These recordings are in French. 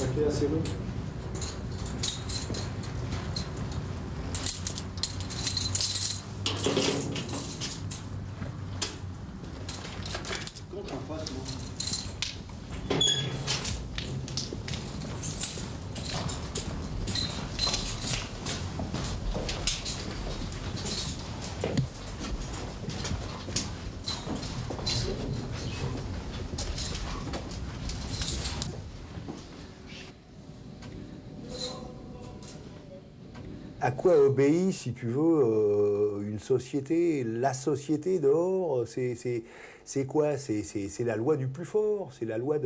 paquet assez long. Contre en face, moi. À quoi obéit, si tu veux, une société? La société dehors, c'est quoi? C'est la loi du plus fort, c'est la loi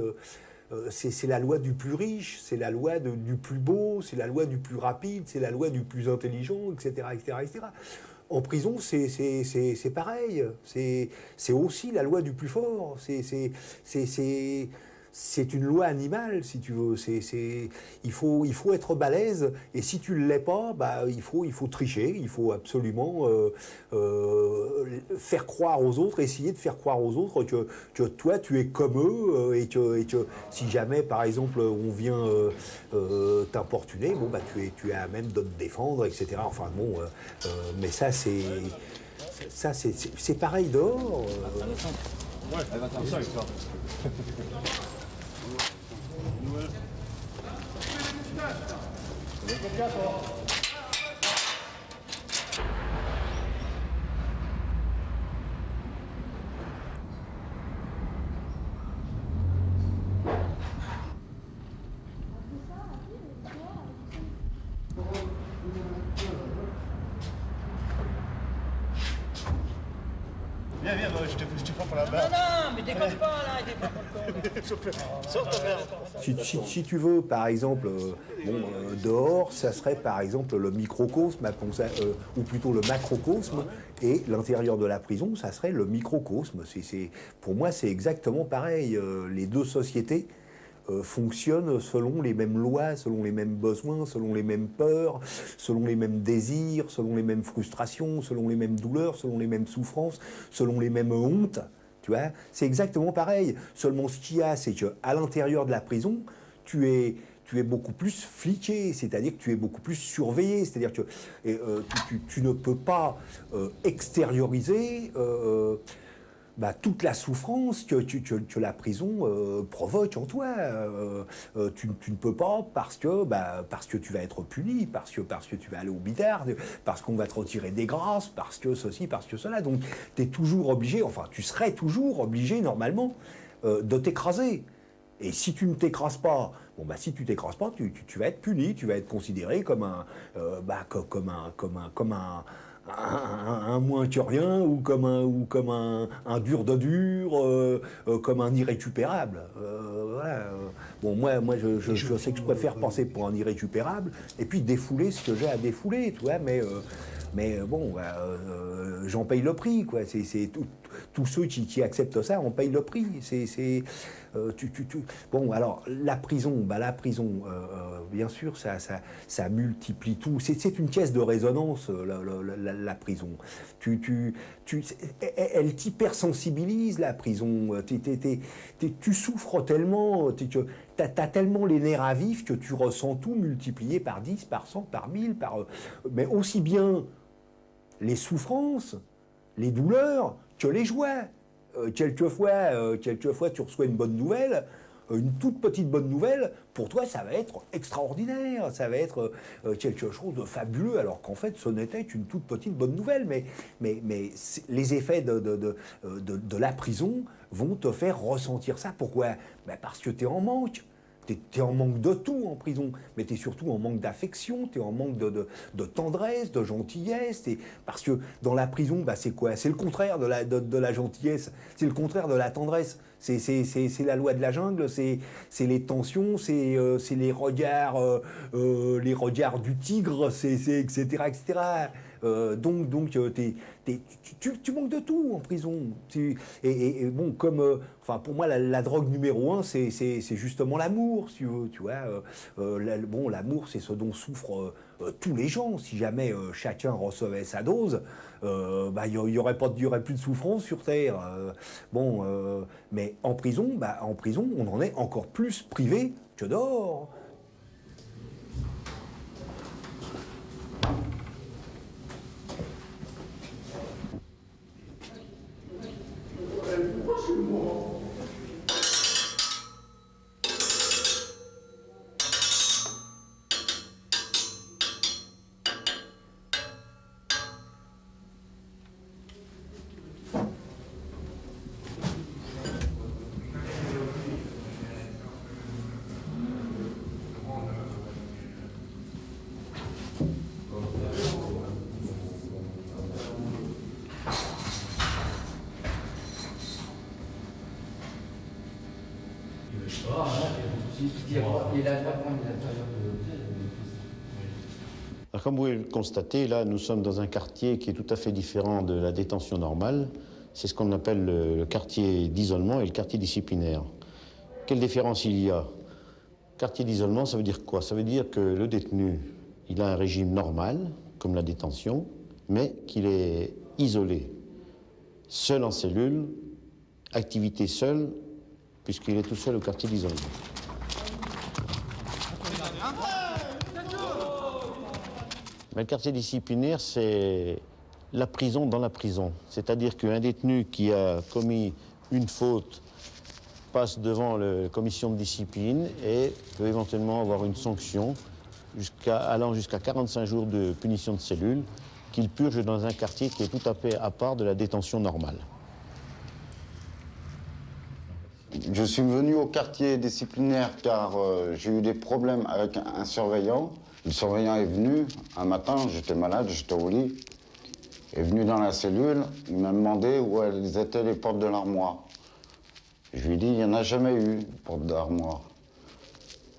c'est la loi du plus riche, c'est la loi du plus beau, c'est la loi du plus rapide, c'est la loi du plus intelligent, etc., etc., etc. En prison, c'est pareil. C'est aussi la loi du plus fort. C'est une loi animale, si tu veux. Il faut être balèze, et si tu ne l'es pas, bah, il faut tricher, il faut absolument faire croire aux autres, essayer de faire croire aux autres que toi, tu es comme eux, et que si jamais, par exemple, on vient t'importuner, bon, bah, tu es à même de te défendre, etc. Enfin, bon, mais ça, c'est pareil dehors. Ouais, elle va faire ça avec toi. Viens, viens, je te prends pour la barre. Non, mais déconne pas là, déconne pas. Sors ton verre. Si tu veux, par exemple, dehors, ça serait par exemple le microcosme, ou plutôt le macrocosme, et l'intérieur de la prison, ça serait le microcosme. Pour moi, c'est exactement pareil. Les deux sociétés fonctionnent selon les mêmes lois, selon les mêmes besoins, selon les mêmes peurs, selon les mêmes désirs, selon les mêmes frustrations, selon les mêmes douleurs, selon les mêmes souffrances, selon les mêmes hontes. Tu vois, c'est exactement pareil. Seulement, ce qu'il y a, c'est qu'à l'intérieur de la prison, tu es beaucoup plus fliqué, c'est-à-dire que tu es beaucoup plus surveillé, c'est-à-dire que tu ne peux pas extérioriser toute la souffrance que la prison provoque en toi. Tu ne peux pas parce que tu vas être puni, parce que tu vas aller au bidard, parce qu'on va te retirer des grâces, parce que ceci, parce que cela. Donc tu es toujours obligé, enfin tu serais toujours obligé normalement de t'écraser. Et si tu ne t'écrases pas, si tu t'écrases pas, tu vas être puni, tu vas être considéré comme un moins que rien, ou comme un dur de dur, comme un irrécupérable. Voilà. Bon, moi je sais que je préfère penser pour un irrécupérable, et puis défouler ce que j'ai à défouler, tu vois, mais j'en paye le prix, quoi. Tous ceux qui acceptent ça en payent le prix. Bon, alors la prison, bien sûr, ça multiplie tout. C'est une caisse de résonance, la prison. Elle t'hypersensibilise, la prison. Tu souffres tellement, t'as tellement les nerfs à vif que tu ressens tout multiplié par 10, par 100, par 1000, mais aussi bien les souffrances, les douleurs, que les joies. Quelquefois, tu reçois une bonne nouvelle, une toute petite bonne nouvelle, pour toi, ça va être extraordinaire, ça va être quelque chose de fabuleux, alors qu'en fait, ce n'était qu'une toute petite bonne nouvelle. Mais les effets de la prison vont te faire ressentir ça. Pourquoi ? Parce que tu es en manque. T'es en manque de tout en prison, mais t'es surtout en manque d'affection, t'es en manque de tendresse, de gentillesse, parce que dans la prison, c'est quoi ? C'est le contraire de la gentillesse, c'est le contraire de la tendresse, c'est la loi de la jungle, c'est les tensions, c'est les regards du tigre, etc., etc. Donc tu manques de tout en prison. Et bon, pour moi, la drogue numéro 1, c'est justement l'amour, si tu veux. Tu vois, l'amour, c'est ce dont souffrent tous les gens. Si jamais chacun recevait sa dose, il y aurait plus de souffrance sur Terre. Mais en prison, on en est encore plus privé que dehors. Alors, comme vous pouvez le constater, là, nous sommes dans un quartier qui est tout à fait différent de la détention normale. C'est ce qu'on appelle le quartier d'isolement et le quartier disciplinaire. Quelle différence il y a? Quartier d'isolement, ça veut dire quoi? Ça veut dire que le détenu, il a un régime normal, comme la détention, mais qu'il est isolé, seul en cellule, activité seule, puisqu'il est tout seul au quartier d'isolement. Mais le quartier disciplinaire, c'est la prison dans la prison. C'est-à-dire qu'un détenu qui a commis une faute passe devant la commission de discipline et peut éventuellement avoir une sanction allant jusqu'à 45 jours de punition de cellule qu'il purge dans un quartier qui est tout à fait à part de la détention normale. Je suis venu au quartier disciplinaire car j'ai eu des problèmes avec un surveillant. Le surveillant est venu un matin, j'étais malade, j'étais au lit. Il est venu dans la cellule, il m'a demandé où étaient les portes de l'armoire. Je lui ai dit, il n'y en a jamais eu, porte d'armoire.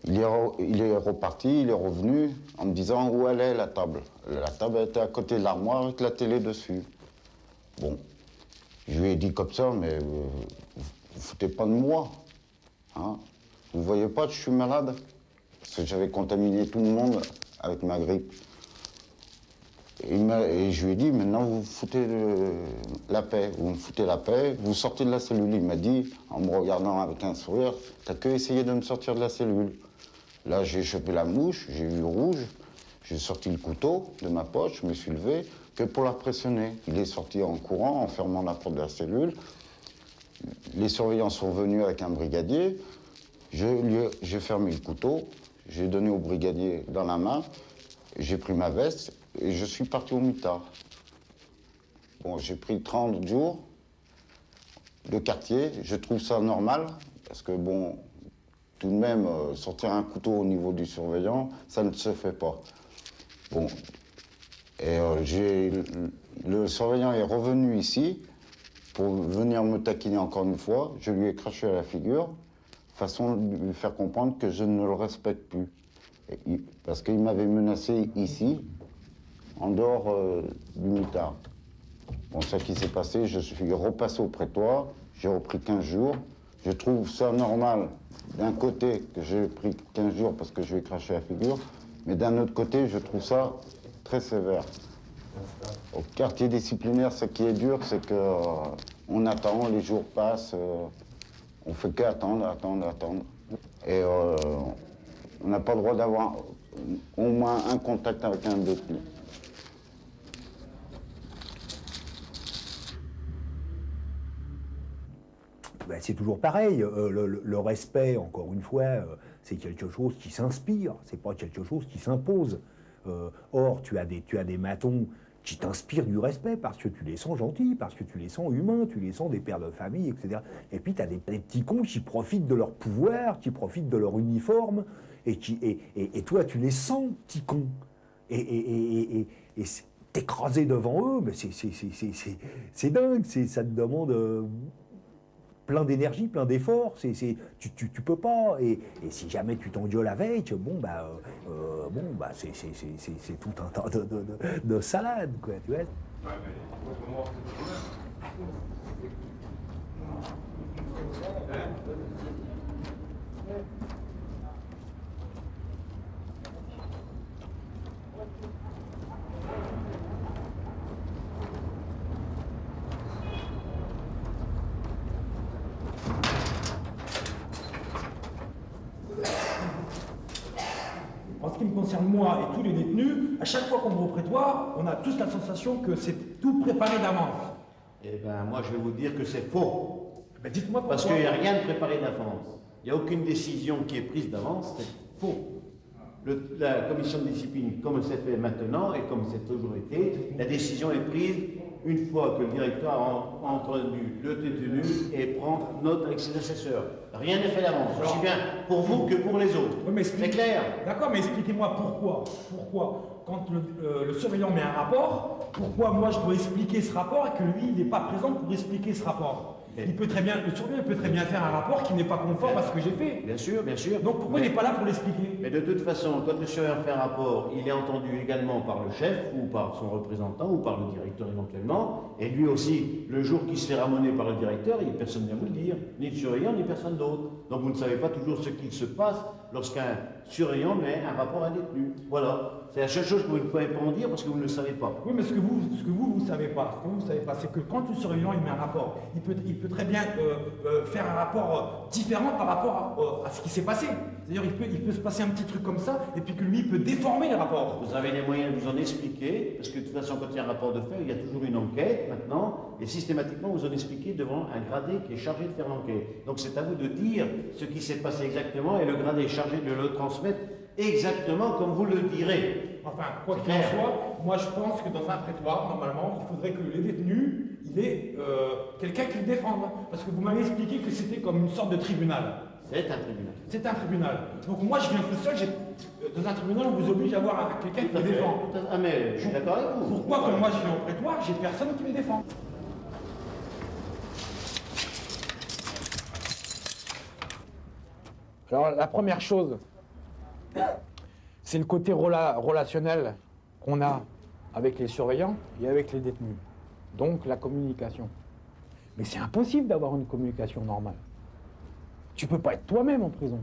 Il est reparti, il est revenu en me disant où elle est la table. La table était à côté de l'armoire avec la télé dessus. Bon, je lui ai dit comme ça, mais vous foutez pas de moi. Hein? Vous voyez pas que je suis malade? Parce que j'avais contaminé tout le monde avec ma grippe. Et je lui ai dit, maintenant vous foutez la paix, vous me foutez la paix, vous sortez de la cellule. Il m'a dit, en me regardant avec un sourire, t'as que essayé de me sortir de la cellule. Là, j'ai chopé la mouche, j'ai eu rouge, j'ai sorti le couteau de ma poche, je me suis levé, que pour la pressionner. Il est sorti en courant, en fermant la porte de la cellule. Les surveillants sont venus avec un brigadier. J'ai fermé le couteau, j'ai donné au brigadier dans la main, j'ai pris ma veste et je suis parti au mitard. Bon, j'ai pris 30 jours de quartier. Je trouve ça normal parce que, bon, tout de même, sortir un couteau au niveau du surveillant, ça ne se fait pas. Bon, et le surveillant est revenu ici pour venir me taquiner encore une fois. Je lui ai craché à la figure, façon de lui faire comprendre que je ne le respecte plus. Parce qu'il m'avait menacé ici, en dehors du mitard. Bon, ce qui s'est passé, je suis repassé au prétoire, j'ai repris 15 jours. Je trouve ça normal, d'un côté, que j'ai pris 15 jours parce que je lui ai craché la figure, mais d'un autre côté, je trouve ça très sévère. Au quartier disciplinaire, ce qui est dur, c'est qu'on attend, les jours passent, on fait qu'attendre. Et on n'a pas le droit d'avoir au moins un contact avec un détenu. Ben, c'est toujours pareil. Le respect, encore une fois, c'est quelque chose qui s'inspire, c'est pas quelque chose qui s'impose. Or, tu as des matons qui t'inspirent du respect parce que tu les sens gentils, parce que tu les sens humains, tu les sens des pères de famille, etc. Et puis, tu as des petits cons qui profitent de leur pouvoir, qui profitent de leur uniforme, et toi, tu les sens, petits cons. Et t'écraser devant eux, mais c'est dingue, ça te demande plein d'énergie, plein d'efforts, tu peux pas. Et si jamais tu t'engueules avec, c'est tout un tas de salade, quoi, tu vois. En ce qui me concerne, moi et tous les détenus, à chaque fois qu'on va au prétoire, on a tous la sensation que c'est tout préparé d'avance. Eh bien, moi, je vais vous dire que c'est faux. Ben, dites-moi pourquoi. Parce qu'il n'y a rien de préparé d'avance. Il n'y a aucune décision qui est prise d'avance, c'est faux. La commission de discipline, comme c'est fait maintenant et comme c'est toujours été, la décision est prise une fois que le directeur a entendu le détenu et prend note avec ses assesseurs. Rien n'est fait d'avance, aussi bien pour vous que pour les autres. Oui, c'est clair. D'accord, mais expliquez-moi pourquoi. Pourquoi, quand le surveillant met un rapport, pourquoi moi je dois expliquer ce rapport et que lui, il n'est pas présent pour expliquer ce rapport? le surveillant peut très bien faire un rapport qui n'est pas conforme à ce que j'ai fait. Bien sûr, bien sûr. Donc pourquoi il n'est pas là pour l'expliquer? Mais de toute façon, quand le surveillant fait un rapport, il est entendu également par le chef ou par son représentant ou par le directeur éventuellement. Et lui aussi, le jour qu'il se fait ramoner par le directeur, personne ne vient vous le dire. Ni le surveillant, ni personne d'autre. Donc vous ne savez pas toujours ce qu'il se passe lorsqu'un surveillant met un rapport à un détenu. Voilà. C'est la seule chose que vous ne pouvez pas en dire parce que vous ne le savez pas. Oui, mais ce que vous savez pas, c'est que quand le surveillant il met un rapport, il peut très bien faire un rapport différent par rapport à ce qui s'est passé. C'est-à-dire il peut se passer un petit truc comme ça, et puis que lui il peut déformer le rapport. Vous avez les moyens de vous en expliquer, parce que de toute façon, quand il y a un rapport de fait, il y a toujours une enquête maintenant, et systématiquement vous en expliquez devant un gradé qui est chargé de faire l'enquête. Donc c'est à vous de dire ce qui s'est passé exactement, et le gradé est chargé de le transmettre exactement comme vous le direz. Enfin, quoi qu'il en soit, moi je pense que dans un prétoire, normalement, il faudrait que les détenus, il ait quelqu'un qui le défende. Parce que vous m'avez expliqué que c'était comme une sorte de tribunal. C'est un tribunal. C'est un tribunal. Donc moi je viens tout seul, dans un tribunal on vous oblige à avoir quelqu'un qui le défend. Ah mais je suis d'accord avec vous. Pourquoi quand moi je viens au prétoire, j'ai personne qui me défend? Alors la première chose, c'est le côté relationnel qu'on a avec les surveillants et avec les détenus. Donc la communication. Mais c'est impossible d'avoir une communication normale. Tu peux pas être toi-même en prison.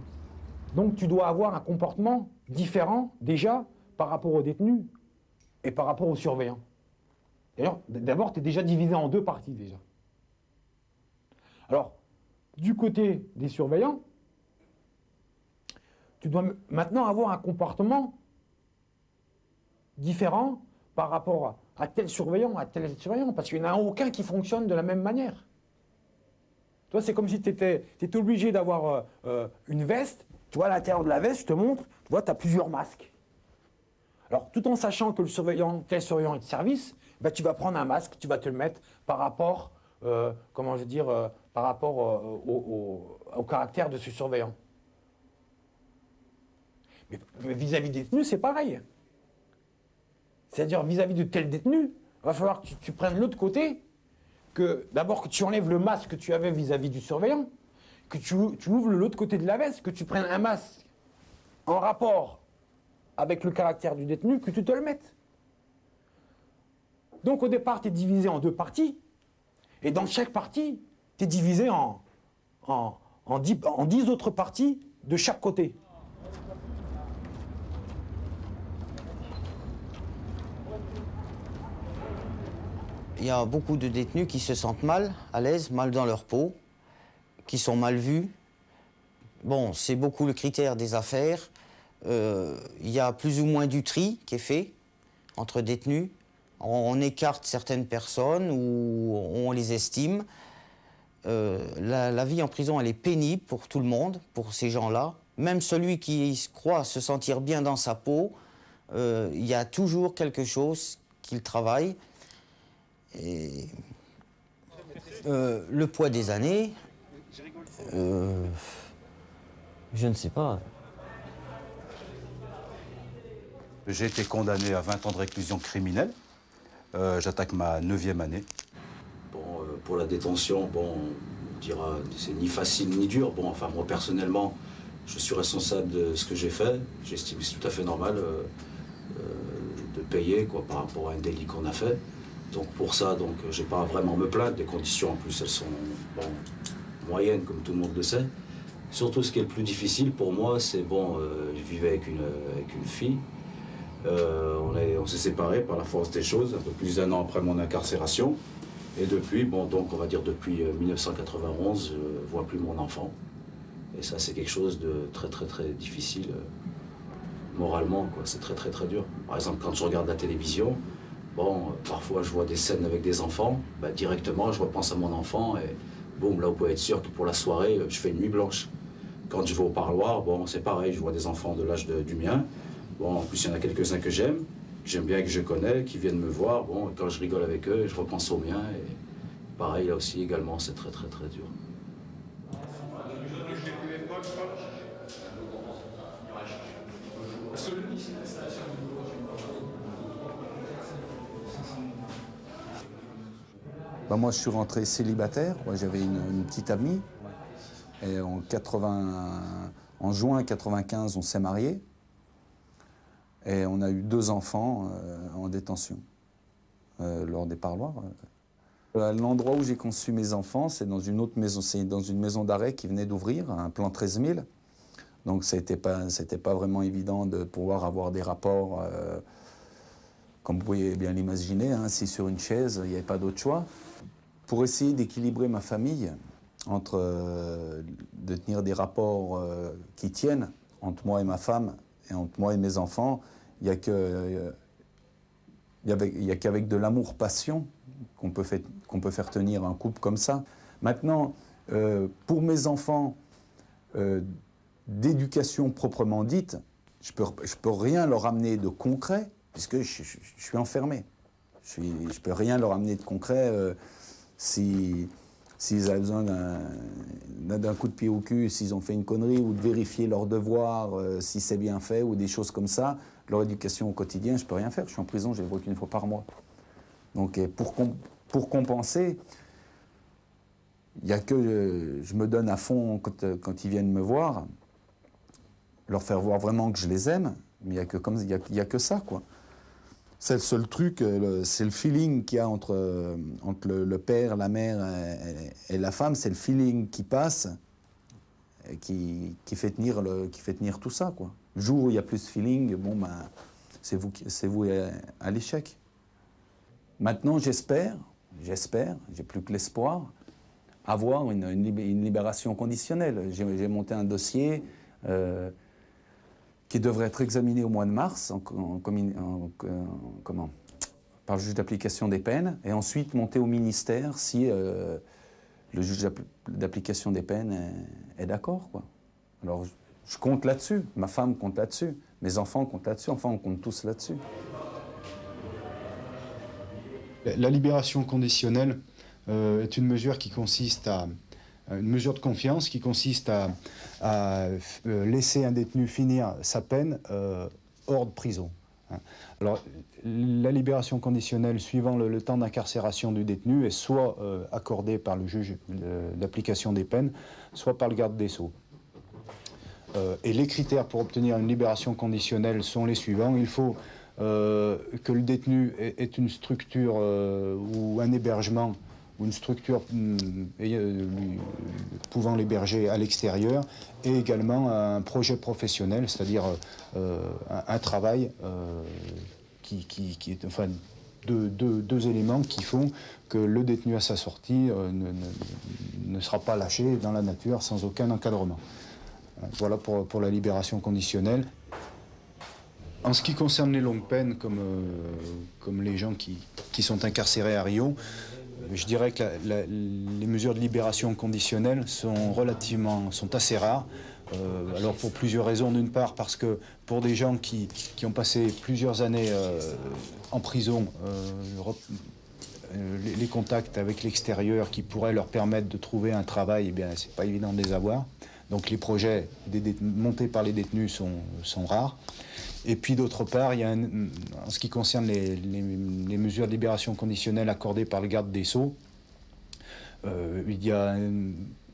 Donc tu dois avoir un comportement différent déjà par rapport aux détenus et par rapport aux surveillants. D'ailleurs, d'abord, tu es déjà divisé en deux parties déjà. Alors, du côté des surveillants, tu dois maintenant avoir un comportement différent par rapport à tel surveillant, parce qu'il n'y en a aucun qui fonctionne de la même manière. Toi, c'est comme si tu étais obligé d'avoir une veste. Tu vois, à l'intérieur de la veste, je te montre, tu vois, tu as plusieurs masques. Alors, tout en sachant que tel surveillant est de service, ben, tu vas prendre un masque, tu vas te le mettre par rapport, par rapport au caractère de ce surveillant. Mais vis-à-vis des détenus, c'est pareil. C'est-à-dire, vis-à-vis de tel détenu, il va falloir que tu prennes l'autre côté, que d'abord que tu enlèves le masque que tu avais vis-à-vis du surveillant, que tu ouvres l'autre côté de la veste, que tu prennes un masque en rapport avec le caractère du détenu, que tu te le mettes. Donc au départ, tu es divisé en deux parties, et dans chaque partie, tu es divisé en 10 autres parties de chaque côté. Il y a beaucoup de détenus qui se sentent mal, à l'aise, mal dans leur peau, qui sont mal vus. Bon, c'est beaucoup le critère des affaires. Il y a plus ou moins du tri qui est fait entre détenus. On écarte certaines personnes ou on les estime. La vie en prison, elle est pénible pour tout le monde, pour ces gens-là. Même celui qui croit se sentir bien dans sa peau, il y a toujours quelque chose qu'il travaille. Et, le poids des années, je ne sais pas. J'ai été condamné à 20 ans de réclusion criminelle. J'attaque ma 9e année. Bon, pour la détention, bon, on dira c'est ni facile ni dur. Bon, enfin moi personnellement, je suis responsable de ce que j'ai fait. J'estime que c'est tout à fait normal de payer quoi, par rapport à un délit qu'on a fait. Donc pour ça, donc j'ai pas vraiment à me plaindre. Les conditions en plus, elles sont bon, moyennes comme tout le monde le sait. Surtout ce qui est le plus difficile pour moi, c'est bon, je vivais avec une fille. On s'est séparés par la force des choses, un peu plus d'1 an après mon incarcération. Et depuis, bon, donc on va dire depuis 1991, je ne vois plus mon enfant. Et ça, c'est quelque chose de très très très difficile moralement, quoi. C'est très très très dur. Par exemple, quand je regarde la télévision, bon, parfois je vois des scènes avec des enfants, bah, directement je repense à mon enfant et boum, là vous pouvez être sûr que pour la soirée, je fais une nuit blanche. Quand je vais au parloir, bon, c'est pareil, je vois des enfants de l'âge du mien. Bon, en plus, il y en a quelques-uns que j'aime bien, que je connais, qui viennent me voir. Bon, et quand je rigole avec eux, je repense aux miens. Et pareil, là aussi, également, c'est très, très, très dur. Moi, je suis rentré célibataire. Moi, j'avais une petite amie. Et en juin 95, on s'est mariés. Et on a eu 2 enfants en détention lors des parloirs. L'endroit où j'ai conçu mes enfants, c'est dans une autre maison. C'est dans une maison d'arrêt qui venait d'ouvrir, un plan 13 000. Donc, c'était pas vraiment évident de pouvoir avoir des rapports, comme vous pouvez bien l'imaginer, hein, assis sur une chaise, il n'y avait pas d'autre choix. Pour essayer d'équilibrer ma famille, de tenir des rapports qui tiennent entre moi et ma femme et entre moi et mes enfants, il n'y a qu'avec de l'amour-passion qu'on peut faire tenir un couple comme ça. Maintenant, pour mes enfants, d'éducation proprement dite, je peux rien leur amener de concret, puisque je suis enfermé. Je peux rien leur amener de concret s'ils avaient besoin d'un coup de pied au cul, s'ils ont fait une connerie, ou de vérifier leurs devoirs, si c'est bien fait, ou des choses comme ça. Leur éducation au quotidien, je peux rien faire. Je suis en prison, je les vois qu'une fois par mois. Donc pour compenser, il n'y a que je me donne à fond quand ils viennent me voir, leur faire voir vraiment que je les aime, mais il y a que ça, quoi. C'est le seul truc, c'est le feeling qu'il y a entre le père, la mère et la femme, c'est le feeling qui passe, qui fait tenir tout ça, quoi. Le jour où il y a plus de feeling, bon, ben, c'est vous à l'échec. Maintenant, j'espère, j'ai plus que l'espoir, avoir une libération conditionnelle. J'ai monté un dossier qui devrait être examiné au mois de mars par le juge d'application des peines, et ensuite monté au ministère si le juge d'application des peines est d'accord, quoi. Alors, je compte là-dessus, ma femme compte là-dessus, mes enfants comptent là-dessus, enfin, on compte tous là-dessus. La libération conditionnelle est une mesure qui consiste une mesure de confiance qui consiste à laisser un détenu finir sa peine hors de prison. Alors, la libération conditionnelle suivant le temps d'incarcération du détenu est soit accordée par le juge d'application des peines, soit par le garde des Sceaux. Et les critères pour obtenir une libération conditionnelle sont les suivants. Il faut que le détenu ait une structure ou un hébergement ou une structure pouvant l'héberger à l'extérieur, et également un projet professionnel, c'est-à-dire un travail qui est, enfin, deux éléments qui font que le détenu à sa sortie ne sera pas lâché dans la nature sans aucun encadrement. Voilà pour la libération conditionnelle. En ce qui concerne les longues peines, comme les gens qui sont incarcérés à Rio, je dirais que les mesures de libération conditionnelle sont assez rares. Alors pour plusieurs raisons. D'une part parce que pour des gens qui ont passé plusieurs années en prison, les contacts avec l'extérieur qui pourraient leur permettre de trouver un travail, eh bien, c'est pas évident de les avoir. Donc les projets montés par les détenus sont rares. Et puis d'autre part, en ce qui concerne les mesures de libération conditionnelle accordées par le garde des Sceaux, il y a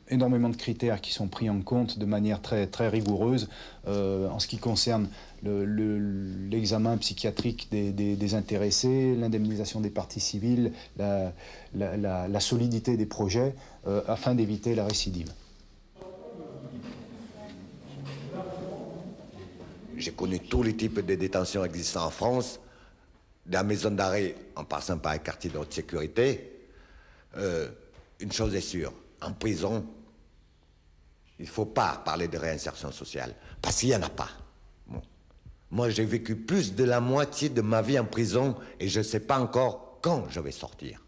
énormément de critères qui sont pris en compte de manière très, très rigoureuse. En ce qui concerne l'examen psychiatrique des intéressés, l'indemnisation des parties civiles, la solidité des projets, afin d'éviter la récidive. J'ai connu tous les types de détentions existants en France, de la maison d'arrêt en passant par un quartier de haute sécurité. Une chose est sûre, en prison, il ne faut pas parler de réinsertion sociale, parce qu'il n'y en a pas. Bon. Moi, j'ai vécu plus de la moitié de ma vie en prison et je ne sais pas encore quand je vais sortir.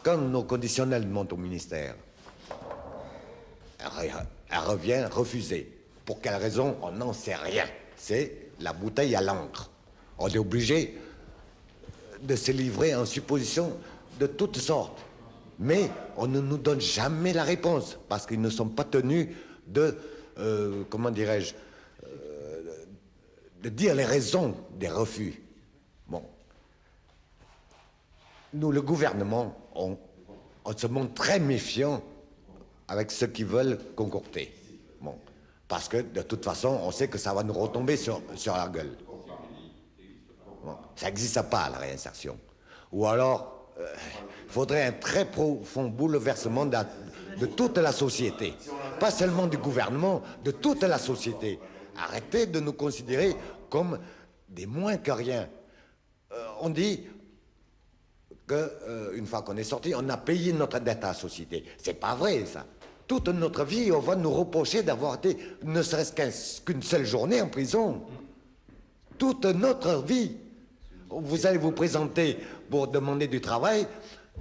Quand nos conditionnels montent au ministère, elle revient refusée. Pour quelle raison, on n'en sait rien. C'est la bouteille à l'encre. On est obligé de se livrer en suppositions de toutes sortes. Mais on ne nous donne jamais la réponse, parce qu'ils ne sont pas tenus de, de dire les raisons des refus. Bon. nous, le gouvernement, on se montre très méfiant avec ceux qui veulent concocter. Bon. Parce que, de toute façon, on sait que ça va nous retomber sur la gueule. Bon. Ça n'existe pas, la réinsertion. Ou alors, il faudrait un très profond bouleversement de toute la société. Pas seulement du gouvernement, de toute la société. Arrêtez de nous considérer comme des moins que rien. On dit qu'une fois qu'on est sorti, on a payé notre dette à la société. C'est pas vrai, ça. Toute notre vie, on va nous reprocher d'avoir été, ne serait-ce qu'une seule journée en prison. Toute notre vie. Vous allez vous présenter pour demander du travail.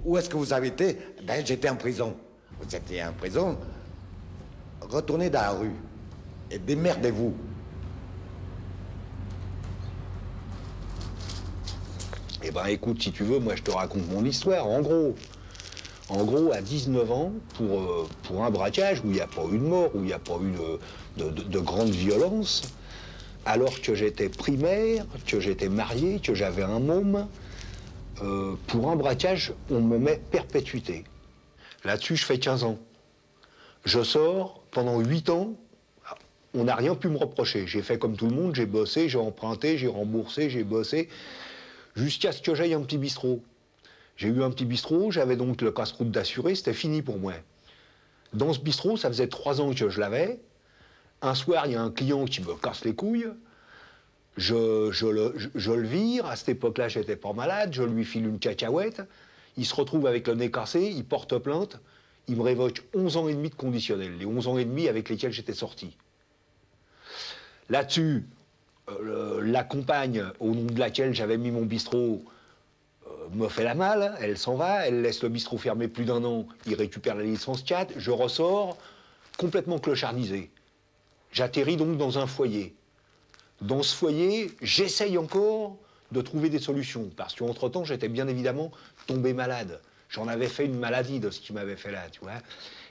Où est-ce que vous avez été? Ben, j'étais en prison. Vous étiez en prison. Retournez dans la rue et démerdez-vous. Eh ben écoute, si tu veux, moi je te raconte mon histoire. En gros, à 19 ans, pour un braquage où il n'y a pas eu de mort, où il n'y a pas eu de grande violence, alors que j'étais primaire, que j'étais marié, que j'avais un môme, pour un braquage, on me met perpétuité. Là-dessus, je fais 15 ans. Je sors, pendant 8 ans, on n'a rien pu me reprocher. J'ai fait comme tout le monde, j'ai bossé, j'ai emprunté, j'ai remboursé, j'ai bossé, jusqu'à ce que j'aille un petit bistrot. J'ai eu un petit bistrot, j'avais donc le casse-croûte d'assuré, c'était fini pour moi. Dans ce bistrot, ça faisait 3 ans que je l'avais. Un soir, il y a un client qui me casse les couilles. Je le vire. À cette époque-là, j'étais pas malade. Je lui file une cacahuète. Il se retrouve avec le nez cassé. Il porte plainte. Il me révoque 11 ans et demi de conditionnel. Les 11 ans et demi avec lesquels j'étais sorti. Là-dessus, la compagne au nom de laquelle j'avais mis mon bistrot me fait la malle. Elle s'en va. Elle laisse le bistrot fermé plus d'1 an. Il récupère la licence 4. Je ressors complètement clochardisé. J'atterris donc dans un foyer. Dans ce foyer, j'essaye encore de trouver des solutions, parce qu'entre-temps, j'étais bien évidemment tombé malade. J'en avais fait une maladie de ce qui m'avait fait là, tu vois.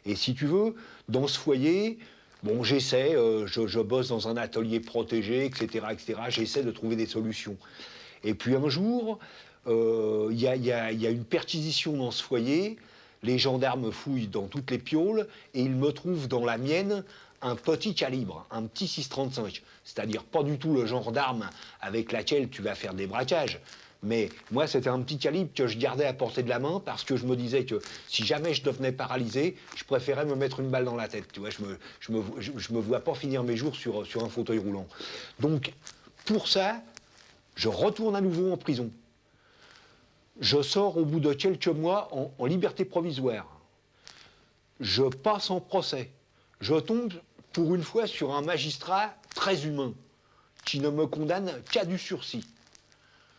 Et si tu veux, dans ce foyer, bon, j'essaie, je bosse dans un atelier protégé, etc., etc., j'essaie de trouver des solutions. Et puis un jour, il y a une perquisition dans ce foyer, les gendarmes fouillent dans toutes les pioles, et ils me trouvent dans la mienne un petit calibre, un petit 6,35, c'est-à-dire pas du tout le genre d'arme avec laquelle tu vas faire des braquages. Mais moi, c'était un petit calibre que je gardais à portée de la main parce que je me disais que si jamais je devenais paralysé, je préférais me mettre une balle dans la tête. Tu vois, je me vois pas finir mes jours sur un fauteuil roulant. Donc, pour ça, je retourne à nouveau en prison. Je sors au bout de quelques mois en liberté provisoire. Je passe en procès. Je tombe pour une fois sur un magistrat très humain qui ne me condamne qu'à du sursis.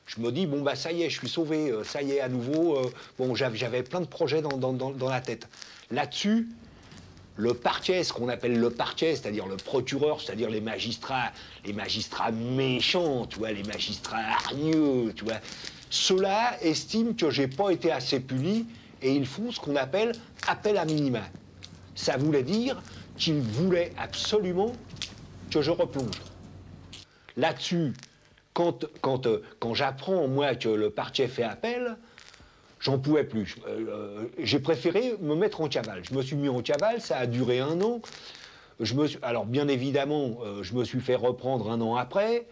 Je me dis, bon, bah ça y est, je suis sauvé, ça y est, à nouveau. Bon, j'avais plein de projets dans la tête. Là-dessus, le parquet, ce qu'on appelle le parquet, c'est-à-dire le procureur, c'est-à-dire les magistrats méchants, tu vois, les magistrats hargneux, tu vois, ceux-là estiment que j'ai pas été assez puni et ils font ce qu'on appelle appel à minima. Ça voulait dire qu'ils voulaient absolument que je replonge. Là-dessus, quand j'apprends, moi, que le parquet fait appel, j'en pouvais plus. J'ai préféré me mettre en cavale. Je me suis mis en cavale, ça a duré 1 an. Alors, bien évidemment, je me suis fait reprendre 1 an après.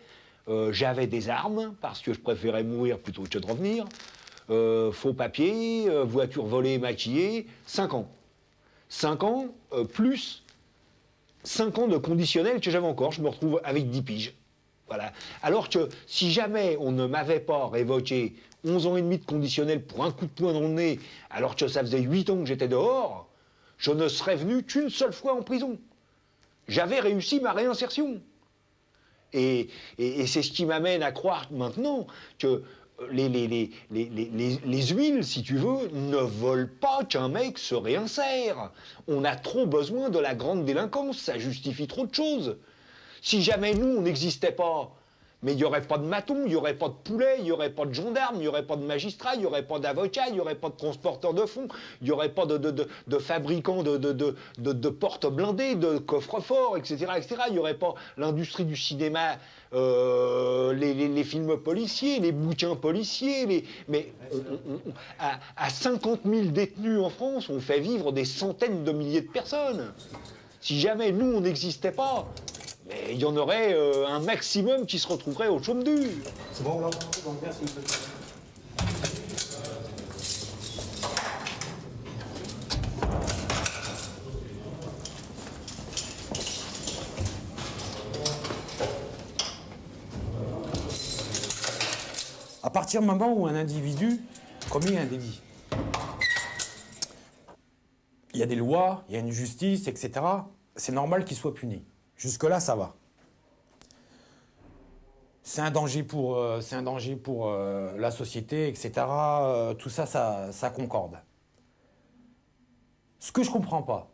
J'avais des armes, parce que je préférais mourir plutôt que de revenir. Faux papiers, voiture volée, maquillée, 5 ans. 5 ans, plus 5 ans de conditionnel que j'avais encore. Je me retrouve avec 10 piges. Voilà. Alors que si jamais on ne m'avait pas révoqué 11 ans et demi de conditionnel pour un coup de poing dans le nez, alors que ça faisait 8 ans que j'étais dehors, je ne serais venu qu'une seule fois en prison. J'avais réussi ma réinsertion. Et c'est ce qui m'amène à croire maintenant que les huiles, si tu veux, ne veulent pas qu'un mec se réinsère. On a trop besoin de la grande délinquance, ça justifie trop de choses. Si jamais nous, on n'existait pas, Mais il n'y aurait pas de maton, il n'y aurait pas de poulet, il n'y aurait pas de gendarme, il n'y aurait pas de magistrat, il n'y aurait pas d'avocat, il n'y aurait pas de transporteur de fonds, il n'y aurait pas de fabricants de portes blindées, de coffres-forts, etc., etc. Il n'y aurait pas l'industrie du cinéma, les films policiers, les bouquins policiers. Mais à 50 000 détenus en France, on fait vivre des centaines de milliers de personnes. Si jamais nous, on n'existait pas, mais il y en aurait un maximum qui se retrouverait au chaume dur. C'est bon, là? C'est bon, merci. À partir du moment où un individu commet un délit, il y a des lois, il y a une justice, etc. C'est normal qu'il soit puni. Jusque-là, ça va. C'est un danger pour la société, etc. Tout ça, ça concorde. Ce que je ne comprends pas,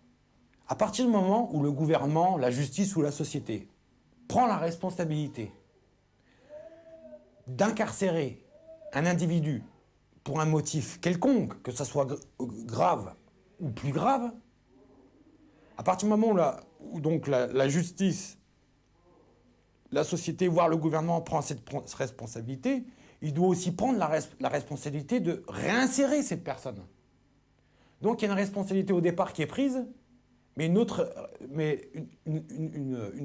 à partir du moment où le gouvernement, la justice ou la société prend la responsabilité d'incarcérer un individu pour un motif quelconque, que ça soit grave ou plus grave, à partir du moment où donc la justice, la société, voire le gouvernement prend cette responsabilité, il doit aussi prendre la responsabilité de réinsérer cette personne. Donc il y a une responsabilité au départ qui est prise, mais une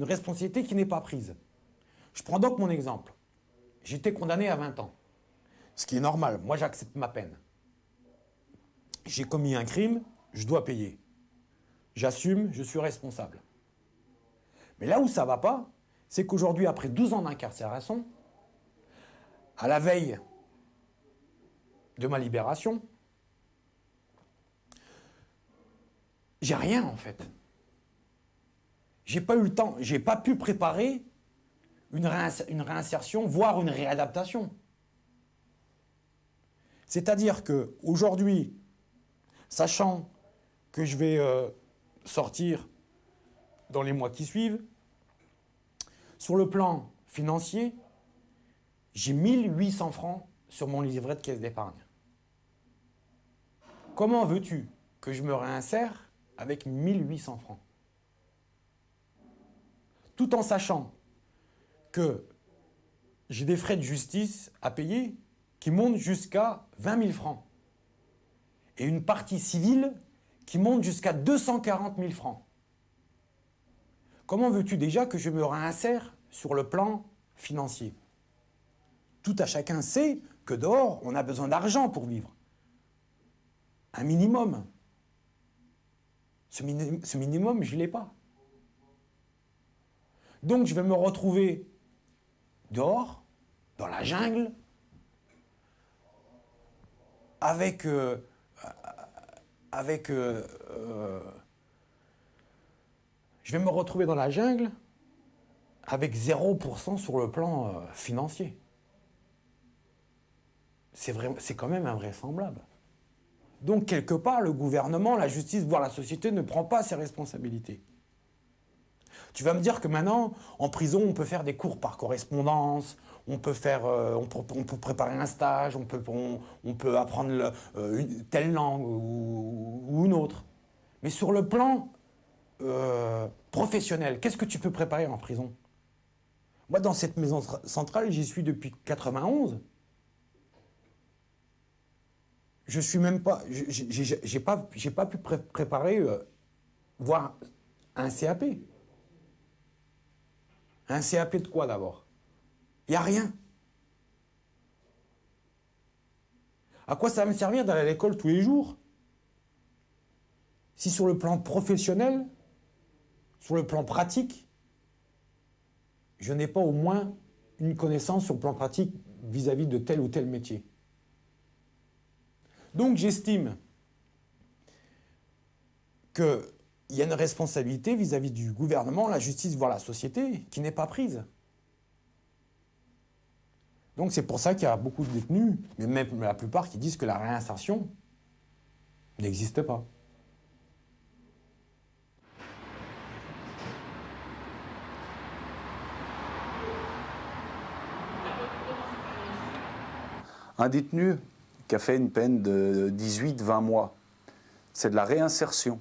responsabilité qui n'est pas prise. Je prends donc mon exemple. J'étais condamné à 20 ans, ce qui est normal. Moi, j'accepte ma peine. J'ai commis un crime, je dois payer. J'assume, je suis responsable. Mais là où ça ne va pas, c'est qu'aujourd'hui, après 12 ans d'incarcération, à la veille de ma libération, j'ai rien en fait. J'ai pas eu le temps, j'ai pas pu préparer une réinsertion, voire une réadaptation. C'est-à-dire qu'aujourd'hui, sachant que je vais sortir dans les mois qui suivent, sur le plan financier, j'ai 1800 francs sur mon livret de caisse d'épargne. Comment veux-tu que je me réinsère avec 1800 francs? Tout en sachant que j'ai des frais de justice à payer qui montent jusqu'à 20 000 francs. Et une partie civile qui monte jusqu'à 240 000 francs. Comment veux-tu déjà que je me réinsère sur le plan financier? Tout à chacun sait que dehors, on a besoin d'argent pour vivre. Un minimum. Ce minimum, je ne l'ai pas. Donc je vais me retrouver dehors, dans la jungle, avec je vais me retrouver dans la jungle avec 0% sur le plan financier. C'est quand même invraisemblable. Donc, quelque part, le gouvernement, la justice, voire la société ne prend pas ses responsabilités. Tu vas me dire que maintenant, en prison, on peut faire des cours par correspondance, on peut préparer un stage, on peut apprendre telle langue ou une autre. Mais sur le plan professionnel, qu'est-ce que tu peux préparer en prison? Moi, dans cette maison centrale, j'y suis depuis 91. Je suis même pas, j'ai pas pu préparer, voire un CAP. Un CAP de quoi d'abord? Il n'y a rien. À quoi ça va me servir d'aller à l'école tous les jours si sur le plan professionnel, sur le plan pratique, je n'ai pas au moins une connaissance sur le plan pratique vis-à-vis de tel ou tel métier? Donc j'estime qu'il y a une responsabilité vis-à-vis du gouvernement, la justice, voire la société, qui n'est pas prise. Donc c'est pour ça qu'il y a beaucoup de détenus, mais même la plupart qui disent que la réinsertion n'existe pas. Un détenu qui a fait une peine de 18-20 mois, c'est de la réinsertion,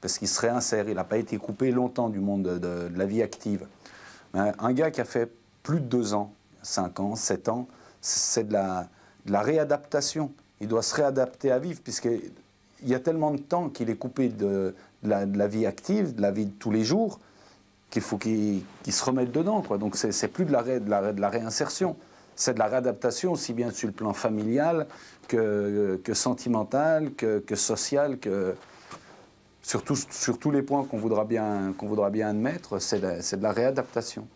parce qu'il se réinsère, il n'a pas été coupé longtemps du monde de la vie active. Mais un gars qui a fait plus de 2 ans, 5 ans, 7 ans, c'est de la réadaptation. Il doit se réadapter à vivre, puisqu'il y a tellement de temps qu'il est coupé de la vie active, de la vie de tous les jours, qu'il faut qu'il se remette dedans, quoi. Donc c'est plus de la réinsertion, c'est de la réadaptation aussi bien sur le plan familial que sentimental, que social, sur tous les points qu'on voudra bien admettre, c'est de la réadaptation.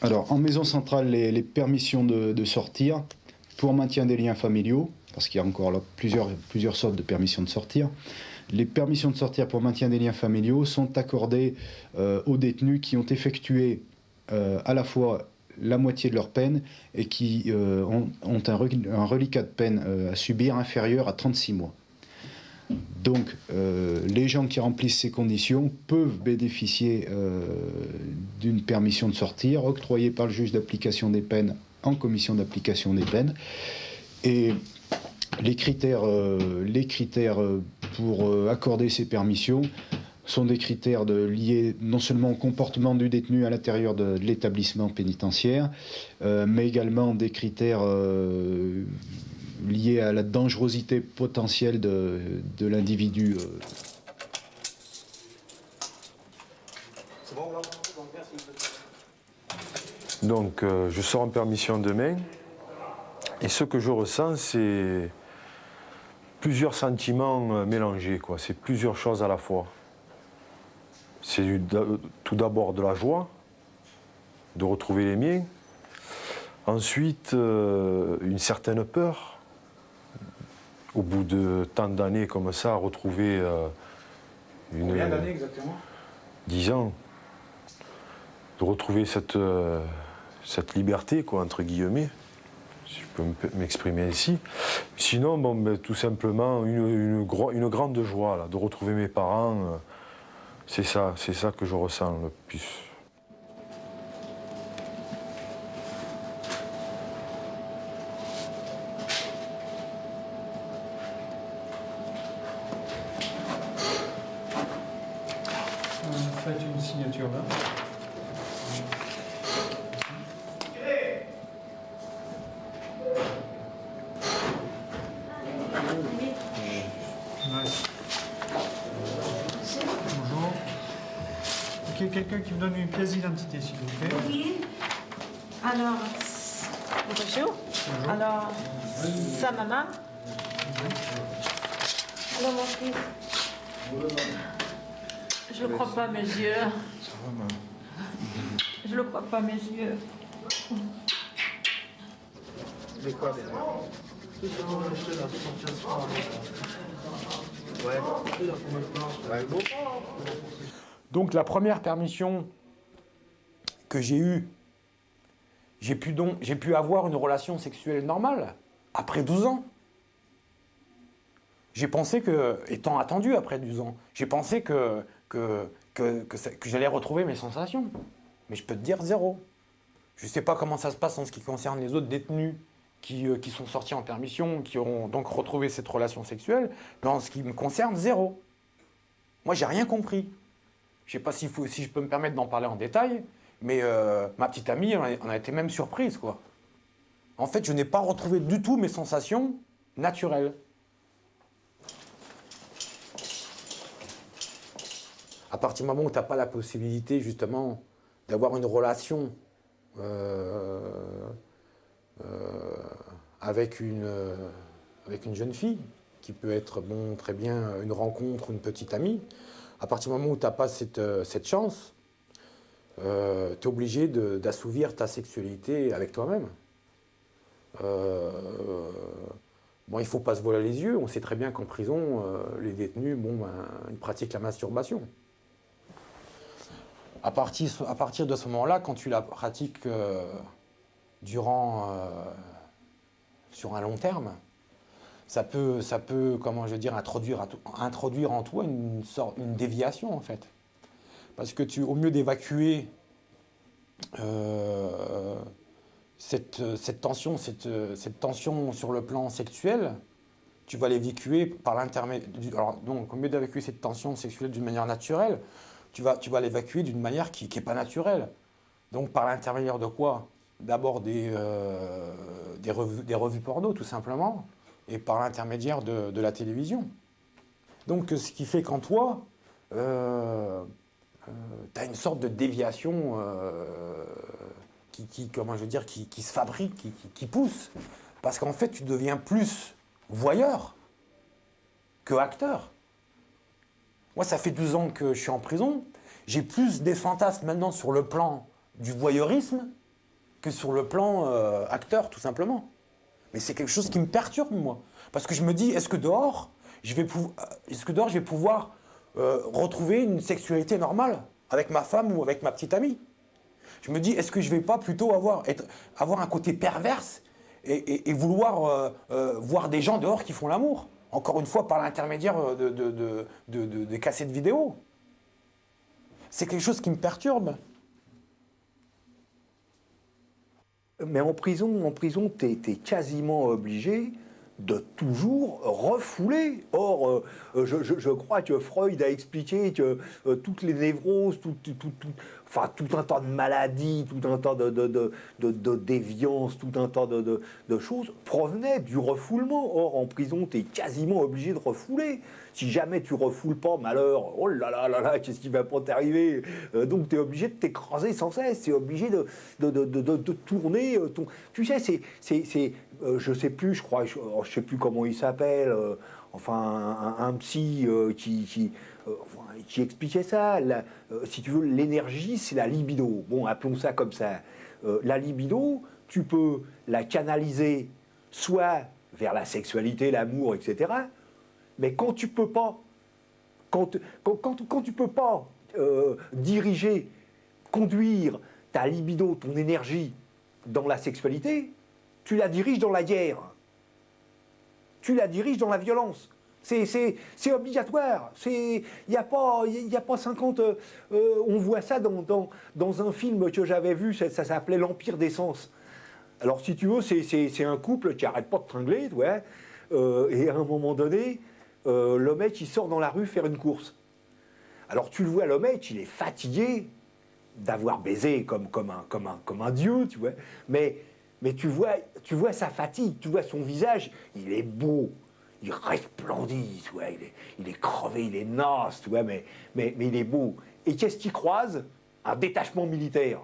Alors, en maison centrale, les permissions de sortir pour maintien des liens familiaux, parce qu'il y a encore là plusieurs sortes de permissions de sortir. Les permissions de sortir pour maintien des liens familiaux sont accordées aux détenus qui ont effectué à la fois la moitié de leur peine et qui ont un reliquat de peine à subir inférieur à 36 mois. Donc, les gens qui remplissent ces conditions peuvent bénéficier d'une permission de sortir octroyée par le juge d'application des peines en commission d'application des peines. Et les critères pour accorder ces permissions sont des critères liés non seulement au comportement du détenu à l'intérieur de l'établissement pénitentiaire, mais également des critères liés à la dangerosité potentielle de l'individu. C'est bon, là? C'est bon, merci. Donc, je sors en permission demain, et ce que je ressens, c'est plusieurs sentiments mélangés, quoi. C'est plusieurs choses à la fois. C'est tout d'abord de la joie, de retrouver les miens. Ensuite, une certaine peur. Au bout de tant d'années comme ça, retrouver une... Combien d'années exactement? 10 ans. De retrouver cette liberté, quoi, entre guillemets, si je peux m'exprimer ainsi. Sinon, bon, ben, tout simplement, une grande joie, là, de retrouver mes parents. C'est ça que je ressens le plus. Faites une signature là. Nice. Bonjour. Ok, quelqu'un qui me donne une pièce d'identité, s'il vous plaît. Oui. Alors, bonjour. Alors, sa maman. Alors, mon fils. Je le crois pas mes yeux. Je le crois pas mes yeux. Mais quoi déjà? Donc la première permission que j'ai eue, j'ai pu avoir une relation sexuelle normale après 12 ans. J'ai pensé que, étant attendu après 12 ans, j'ai pensé que j'allais retrouver mes sensations. Mais je peux te dire zéro. Je ne sais pas comment ça se passe en ce qui concerne les autres détenus qui sont sortis en permission, qui auront donc retrouvé cette relation sexuelle. Mais en ce qui me concerne, zéro. Moi, j'ai rien compris. Je ne sais pas si je peux me permettre d'en parler en détail, mais ma petite amie en a été même surprise, quoi. En fait, je n'ai pas retrouvé du tout mes sensations naturelles. À partir du moment où tu n'as pas la possibilité, justement, d'avoir une relation avec une jeune fille, qui peut être, bon, très bien une rencontre, une petite amie, à partir du moment où tu n'as pas cette chance, tu es obligé d'assouvir ta sexualité avec toi-même. Bon, il ne faut pas se voiler les yeux. On sait très bien qu'en prison, les détenus, ils pratiquent la masturbation. À partir de ce moment-là, quand tu la pratiques sur un long terme, ça peut, comment je veux dire, introduire en toi une déviation, en fait. Parce que au mieux d'évacuer cette tension sur le plan sexuel, tu vas l'évacuer par l'intermédiaire. Alors, donc, au lieu d'évacuer cette tension sexuelle d'une manière naturelle, tu vas l'évacuer d'une manière qui n'est pas naturelle. Donc, par l'intermédiaire de quoi? D'abord des revues porno, tout simplement, et par l'intermédiaire de la télévision. Donc, ce qui fait qu'en toi, tu as une sorte de déviation qui se fabrique, qui pousse. Parce qu'en fait, tu deviens plus voyeur que acteur. Moi, ça fait 12 ans que je suis en prison. J'ai plus des fantasmes maintenant sur le plan du voyeurisme que sur le plan acteur, tout simplement. Mais c'est quelque chose qui me perturbe, moi. Parce que je me dis, est-ce que dehors, je vais pouvoir retrouver une sexualité normale avec ma femme ou avec ma petite amie? Je me dis, est-ce que je ne vais pas plutôt avoir un côté perverse et vouloir voir des gens dehors qui font l'amour? Encore une fois, par l'intermédiaire des cassettes vidéo. C'est quelque chose qui me perturbe. Mais en prison, t'es quasiment obligé de toujours refouler. Or, je crois que Freud a expliqué que toutes les névroses, tout un tas de maladies, tout un tas de déviances, tout un tas de choses provenaient du refoulement. Or, en prison, tu es quasiment obligé de refouler. Si jamais tu refoules pas, malheur, oh là là là là, qu'est-ce qui va pas t'arriver? Donc tu es obligé de t'écraser sans cesse, tu es obligé de tourner. Tu sais, je sais plus, je crois, je sais plus comment il s'appelle, enfin un psy qui expliquait ça. Si tu veux, l'énergie, c'est la libido. Bon, appelons ça comme ça. La libido, tu peux la canaliser soit vers la sexualité, l'amour, etc. Mais quand tu peux pas, diriger, conduire ta libido, ton énergie dans la sexualité, tu la diriges dans la guerre. Tu la diriges dans la violence. C'est obligatoire. Il n'y a pas 50... on voit ça dans un film que j'avais vu, ça s'appelait L'Empire des Sens. Alors si tu veux, c'est un couple qui n'arrête pas de tringler, ouais, et à un moment donné, le mec il sort dans la rue faire une course. Alors tu le vois, le mec il est fatigué d'avoir baisé comme un dieu, tu vois. Mais tu vois sa fatigue, tu vois son visage, il est beau, il resplendit, tu vois, il est crevé, il est naze, tu vois, mais il est beau. Et qu'est-ce qu'il croise? Un détachement militaire.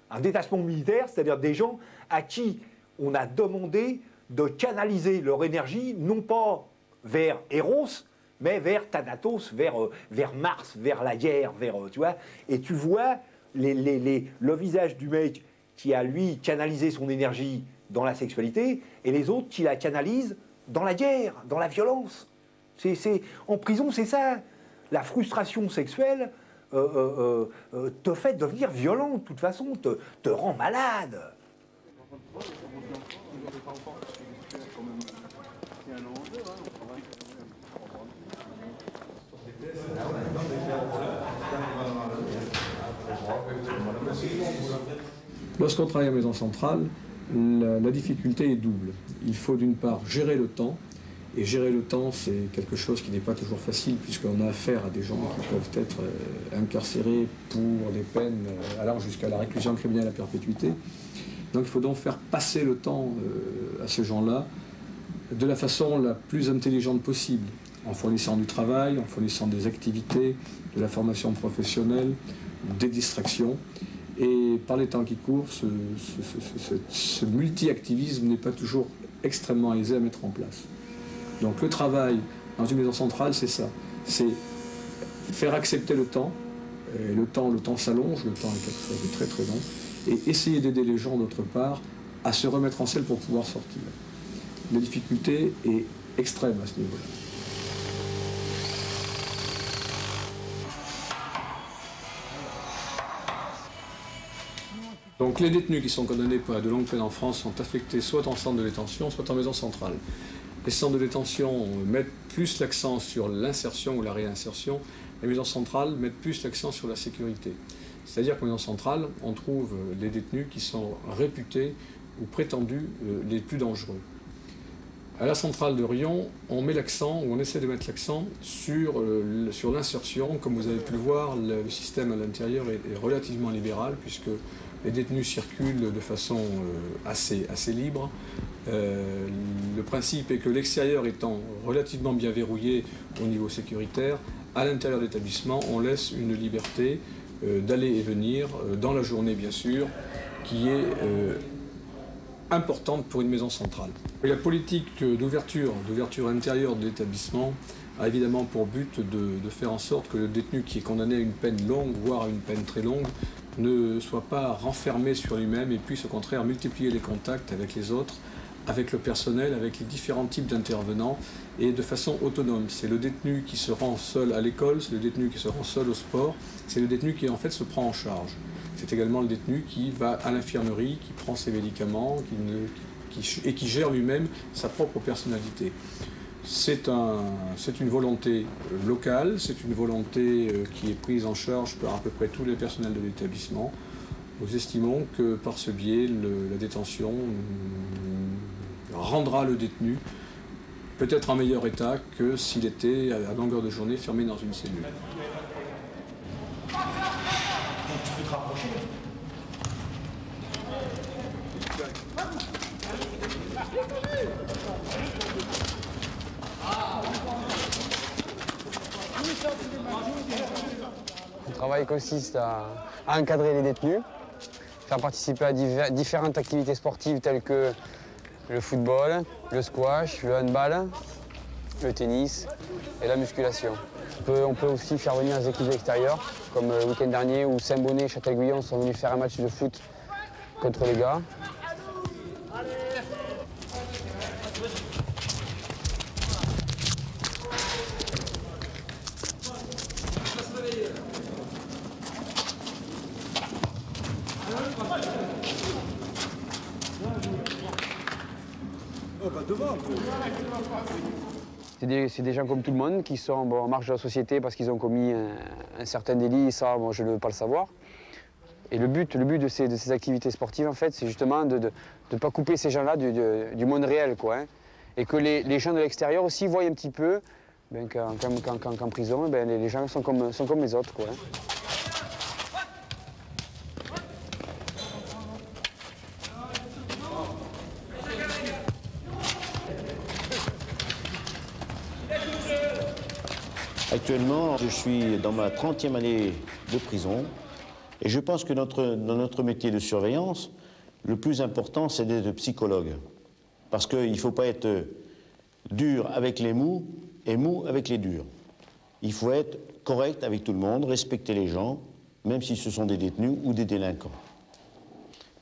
Un détachement militaire, c'est-à-dire des gens à qui on a demandé de canaliser leur énergie, non pas vers Eros, mais vers Thanatos, vers Mars, vers la guerre, tu vois. Et tu vois le visage du mec qui a, lui, canalisé son énergie dans la sexualité, et les autres qui la canalisent dans la guerre, dans la violence. En prison, c'est ça. La frustration sexuelle te fait devenir violent, de toute façon, te rend malade. Lorsqu'on travaille à la maison centrale, la difficulté est double. Il faut d'une part gérer le temps, et gérer le temps c'est quelque chose qui n'est pas toujours facile puisqu'on a affaire à des gens qui peuvent être incarcérés pour des peines allant jusqu'à la réclusion criminelle à perpétuité. Donc il faut donc faire passer le temps à ces gens-là de la façon la plus intelligente possible, en fournissant du travail, en fournissant des activités, de la formation professionnelle, des distractions. Et par les temps qui courent, ce multi-activisme n'est pas toujours extrêmement aisé à mettre en place. Donc le travail dans une maison centrale, c'est ça. C'est faire accepter le temps. Et le temps s'allonge, le temps est quelque chose de très très long. Et essayer d'aider les gens, d'autre part, à se remettre en selle pour pouvoir sortir. La difficulté est extrême à ce niveau-là. Donc les détenus qui sont condamnés pour de longues peines en France sont affectés soit en centre de détention, soit en maison centrale. Les centres de détention mettent plus l'accent sur l'insertion ou la réinsertion. Les maisons centrales mettent plus l'accent sur la sécurité. C'est-à-dire qu'en maison centrale, on trouve les détenus qui sont réputés ou prétendus les plus dangereux. À la centrale de Riom, on met l'accent, ou on essaie de mettre l'accent sur l'insertion. Comme vous avez pu le voir, le système à l'intérieur est relativement libéral, puisque les détenus circulent de façon assez libre. Le principe est que l'extérieur étant relativement bien verrouillé au niveau sécuritaire, à l'intérieur de l'établissement, on laisse une liberté d'aller et venir, dans la journée bien sûr, qui est importante pour une maison centrale. Et la politique d'ouverture intérieure de l'établissement a évidemment pour but de faire en sorte que le détenu qui est condamné à une peine longue, voire à une peine très longue, ne soit pas renfermé sur lui-même et puisse au contraire multiplier les contacts avec les autres, avec le personnel, avec les différents types d'intervenants et de façon autonome. C'est le détenu qui se rend seul à l'école, c'est le détenu qui se rend seul au sport, c'est le détenu qui en fait se prend en charge. C'est également le détenu qui va à l'infirmerie, qui prend ses médicaments et qui gère lui-même sa propre personnalité. C'est une volonté locale, c'est une volonté qui est prise en charge par à peu près tous les personnels de l'établissement. Nous estimons que par ce biais, la détention rendra le détenu peut-être en meilleur état que s'il était à longueur de journée fermé dans une cellule. Le travail consiste à encadrer les détenus, faire participer à différentes activités sportives telles que le football, le squash, le handball, le tennis et la musculation. On peut aussi faire venir des équipes extérieures, comme le week-end dernier où Saint-Bonnet et Châtel-Guyon sont venus faire un match de foot contre les gars. C'est des gens comme tout le monde qui sont en marge de la société parce qu'ils ont commis un certain délit, et ça, je ne veux pas le savoir. Et le but de ces activités sportives, en fait, c'est justement de ne pas couper ces gens-là du monde réel, quoi, hein. Et que les gens de l'extérieur aussi voient un petit peu qu'en prison, les gens sont comme les autres, quoi, hein. Actuellement, je suis dans ma 30e année de prison et je pense que dans notre métier de surveillance, le plus important, c'est d'être psychologue. Parce qu'il ne faut pas être dur avec les mous et mou avec les durs. Il faut être correct avec tout le monde, respecter les gens, même si ce sont des détenus ou des délinquants.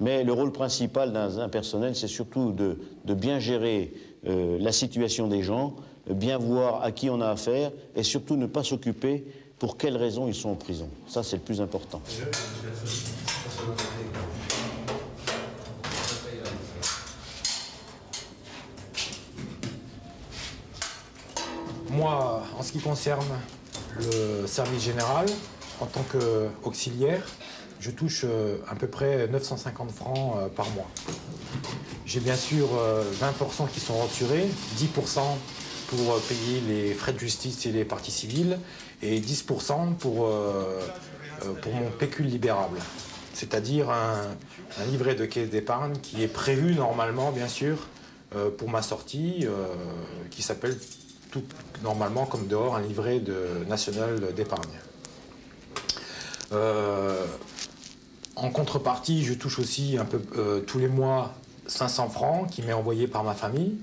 Mais le rôle principal d'un personnel, c'est surtout de bien gérer la situation des gens, bien voir à qui on a affaire et surtout ne pas s'occuper pour quelles raisons ils sont en prison. Ça, c'est le plus important. Moi, en ce qui concerne le service général, en tant qu'auxiliaire, je touche à peu près 950 francs par mois. J'ai bien sûr 20% qui sont retirés, 10% pour payer les frais de justice et les parties civiles, et 10% pour mon pécule libérable, c'est-à-dire un livret de caisse d'épargne qui est prévu normalement, bien sûr, pour ma sortie, qui s'appelle tout normalement, comme dehors, un livret national d'épargne. En contrepartie, je touche aussi un peu tous les mois 500 francs qui m'est envoyé par ma famille.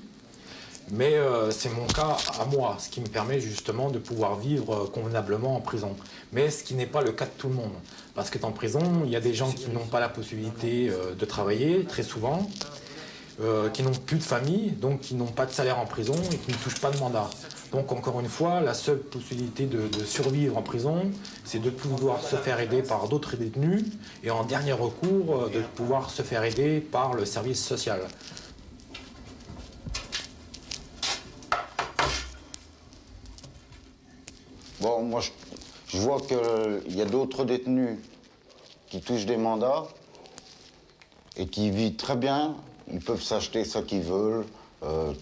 Mais c'est mon cas à moi, ce qui me permet justement de pouvoir vivre convenablement en prison. Mais ce qui n'est pas le cas de tout le monde. Parce qu'en prison, il y a des gens qui n'ont pas la possibilité de travailler, très souvent, qui n'ont plus de famille, donc qui n'ont pas de salaire en prison et qui ne touchent pas de mandat. Donc encore une fois, la seule possibilité de survivre en prison, c'est de pouvoir se faire aider par d'autres détenus et en dernier recours, de pouvoir se faire aider par le service social. Bon, moi, je vois qu'il y a d'autres détenus qui touchent des mandats et qui vivent très bien. Ils peuvent s'acheter ce qu'ils veulent,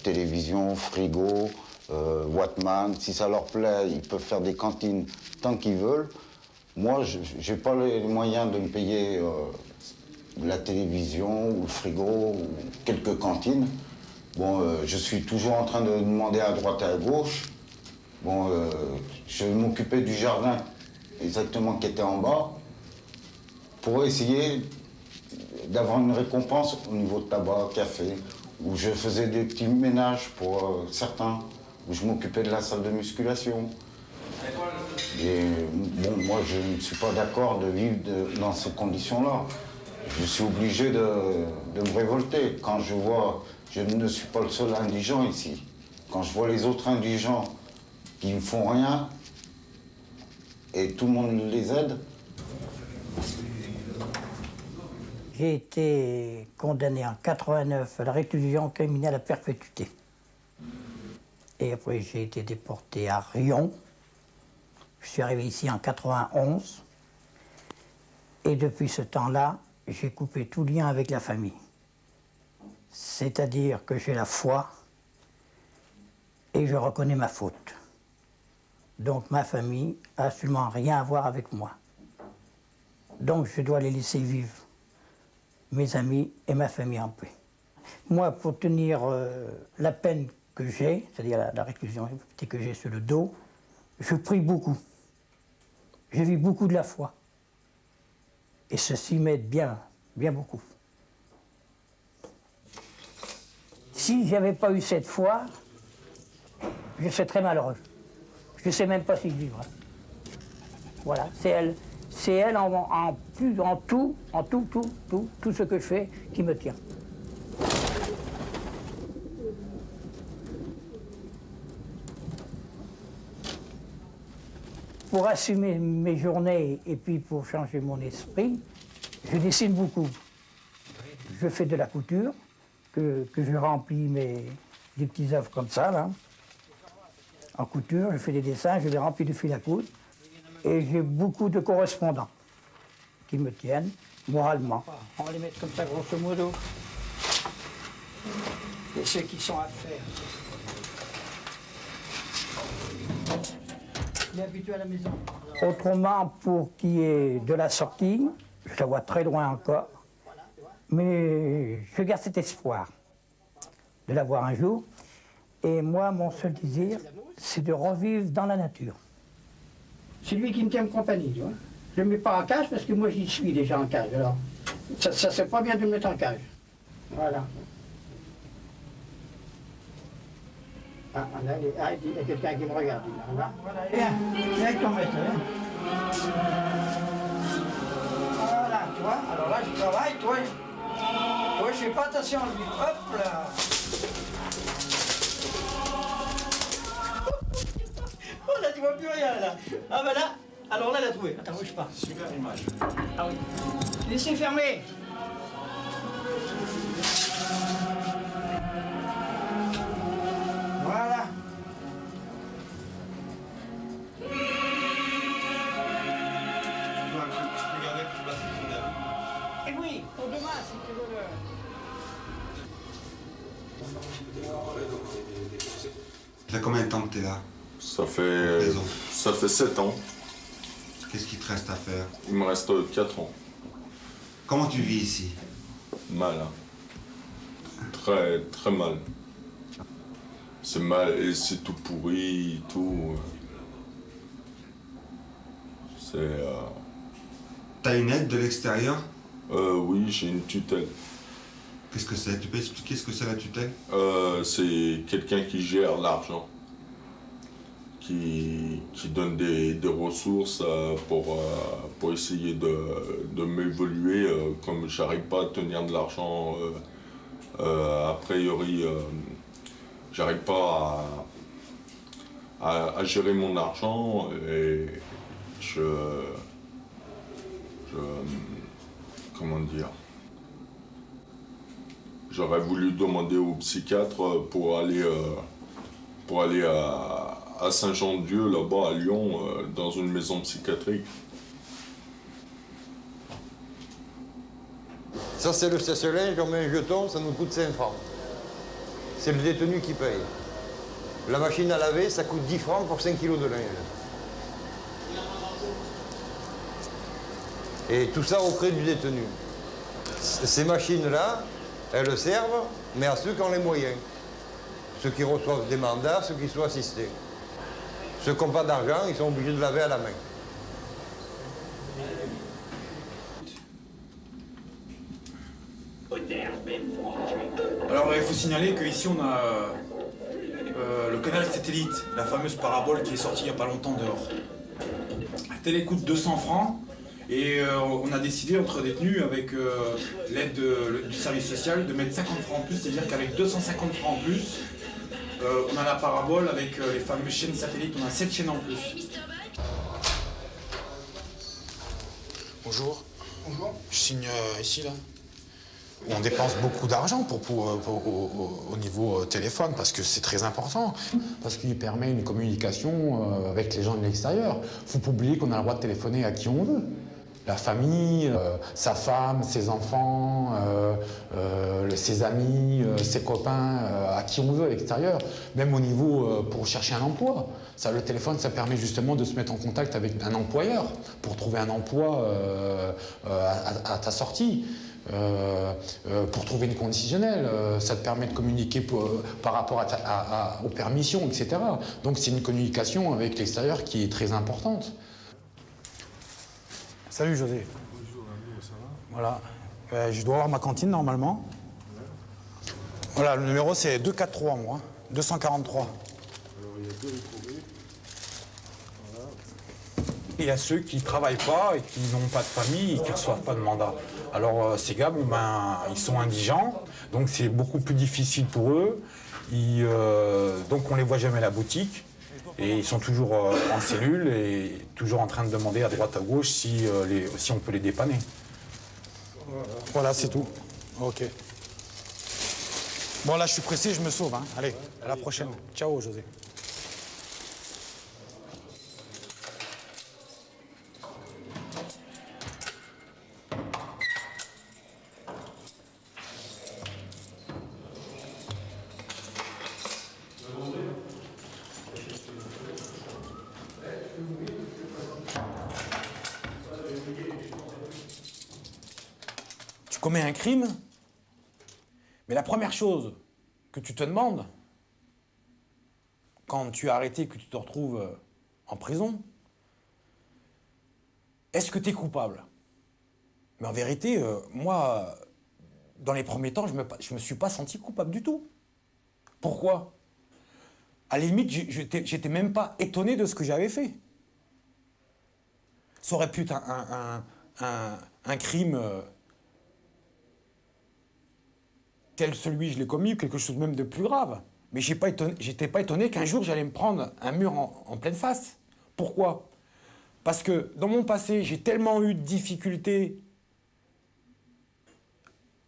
télévision, frigo, Wattman. Si ça leur plaît, ils peuvent faire des cantines tant qu'ils veulent. Moi, je n'ai pas les moyens de me payer la télévision ou le frigo ou quelques cantines. Bon, je suis toujours en train de demander à droite et à gauche. Bon, je m'occupais du jardin exactement qui était en bas pour essayer d'avoir une récompense au niveau de tabac, café, où je faisais des petits ménages pour certains, où je m'occupais de la salle de musculation. Et bon, moi, je ne suis pas d'accord de vivre dans ces conditions-là. Je suis obligé de me révolter. Quand je vois, je ne suis pas le seul indigent ici. Quand je vois les autres indigents qui ne font rien et tout le monde les aide. J'ai été condamné en 89 à la réclusion criminelle à perpétuité. Et après, j'ai été déporté à Riom. Je suis arrivé ici en 91. Et depuis ce temps-là, j'ai coupé tout lien avec la famille. C'est-à-dire que j'ai la foi et je reconnais ma faute. Donc ma famille n'a absolument rien à voir avec moi. Donc je dois les laisser vivre, mes amis et ma famille en paix. Moi, pour tenir la peine que j'ai, c'est-à-dire la réclusion que j'ai sur le dos, je prie beaucoup. Je vis beaucoup de la foi. Et ceci m'aide bien, bien beaucoup. Si je n'avais pas eu cette foi, je serais très malheureux. Je ne sais même pas si je vivrai. Voilà, c'est elle en tout ce que je fais qui me tient. Pour assumer mes journées et puis pour changer mon esprit, je dessine beaucoup. Je fais de la couture, que je remplis des petits œuvres comme ça, là. En couture, je fais des dessins, je les remplis de fil à coudre. Et j'ai beaucoup de correspondants qui me tiennent moralement. On va les mettre comme ça, grosso modo. Et ceux qui sont à faire. Il est habitué à la maison. Autrement, pour qu'il y ait de la sortie, je la vois très loin encore, mais je garde cet espoir de la voir un jour. Et moi, mon seul désir, c'est de revivre dans la nature. C'est lui qui me tient en compagnie, tu vois. Je ne me mets pas en cage parce que moi, j'y suis déjà en cage. Alors, ça c'est pas bien de me mettre en cage. Voilà. Ah, là, il y a quelqu'un qui me regarde. Là. Viens, viens avec ton maître. Voilà, tu vois. Alors là, je travaille, toi, je fais pas attention à lui. Hop là. Oh là, tu vois plus rien là. Ah ben là, alors là, elle a trouvé. Attends, bouge pas. Super image. Ah oui. Laissez fermer. Voilà. Et oui, pour demain, si tu veux le... Ça fait combien de temps que t'es là? Ça fait 7 ans. Qu'est-ce qu'il te reste à faire? Il me reste 4 ans. Comment tu vis ici? Mal. Hein. Très, très mal. C'est mal et c'est tout pourri, tout. C'est... T'as une aide de l'extérieur? Oui, j'ai une tutelle. Qu'est-ce que c'est? Tu peux expliquer ce que c'est la tutelle? C'est quelqu'un qui gère l'argent. Qui donne des ressources pour essayer de m'évoluer. Comme j'arrive pas à tenir de l'argent, a priori, j'arrive pas à gérer mon argent et comment dire, j'aurais voulu demander au psychiatre pour aller à Saint-Jean-de-Dieu, là-bas à Lyon, dans une maison psychiatrique. Ça, c'est le sèche-linge, on met un jeton, ça nous coûte 5 francs. C'est le détenu qui paye. La machine à laver, ça coûte 10 francs pour 5 kilos de linge. Et tout ça auprès du détenu. Ces machines-là, elles servent, mais à ceux qui ont les moyens. Ceux qui reçoivent des mandats, ceux qui sont assistés. Ceux qui n'ont pas d'argent, ils sont obligés de laver à la main. Alors il faut signaler qu'ici on a le canal satellite, la fameuse parabole qui est sortie il n'y a pas longtemps dehors. La télé coûte 200 francs et on a décidé entre détenus avec l'aide du service social de mettre 50 francs en plus, c'est-à-dire qu'avec 250 francs en plus, on a la parabole avec les fameuses chaînes satellites, on a 7 chaînes en plus. Bonjour. Bonjour. Je signe ici, là. On dépense beaucoup d'argent au niveau téléphone parce que c'est très important. Parce qu'il permet une communication avec les gens de l'extérieur. Il ne faut pas oublier qu'on a le droit de téléphoner à qui on veut. La famille, sa femme, ses enfants, ses amis, ses copains, à qui on veut à l'extérieur. Même au niveau pour chercher un emploi. Ça, le téléphone, ça permet justement de se mettre en contact avec un employeur pour trouver un emploi à ta sortie. Pour trouver une conditionnelle, ça te permet de communiquer par rapport aux permissions, etc. Donc c'est une communication avec l'extérieur qui est très importante. Salut José. Bonjour, ça Voilà. Je dois avoir ma cantine normalement. Voilà, le numéro c'est 243 moi. 243. Alors il y a 2 retrouvés. Voilà. Il y a ceux qui ne travaillent pas et qui n'ont pas de famille et qui ne reçoivent pas de mandat. Alors ces gars, ils sont indigents, donc c'est beaucoup plus difficile pour eux. Donc on ne les voit jamais à la boutique. Et ils sont toujours en cellule et toujours en train de demander à droite à gauche si on peut les dépanner. Voilà, c'est tout. Ok. Bon, là, je suis pressé, je me sauve. Hein. Allez, à la prochaine. Ciao, José. Tu commets un crime, mais la première chose que tu te demandes, quand tu es arrêté et que tu te retrouves en prison, est-ce que tu es coupable? Mais en vérité, moi, dans les premiers temps, je me suis pas senti coupable du tout. Pourquoi? À la limite, j'étais même pas étonné de ce que j'avais fait. Ça aurait pu être un crime tel celui que je l'ai commis, ou quelque chose même de plus grave. Mais j'étais pas étonné qu'un jour j'allais me prendre un mur en pleine face. Pourquoi? Parce que dans mon passé, j'ai tellement eu de difficultés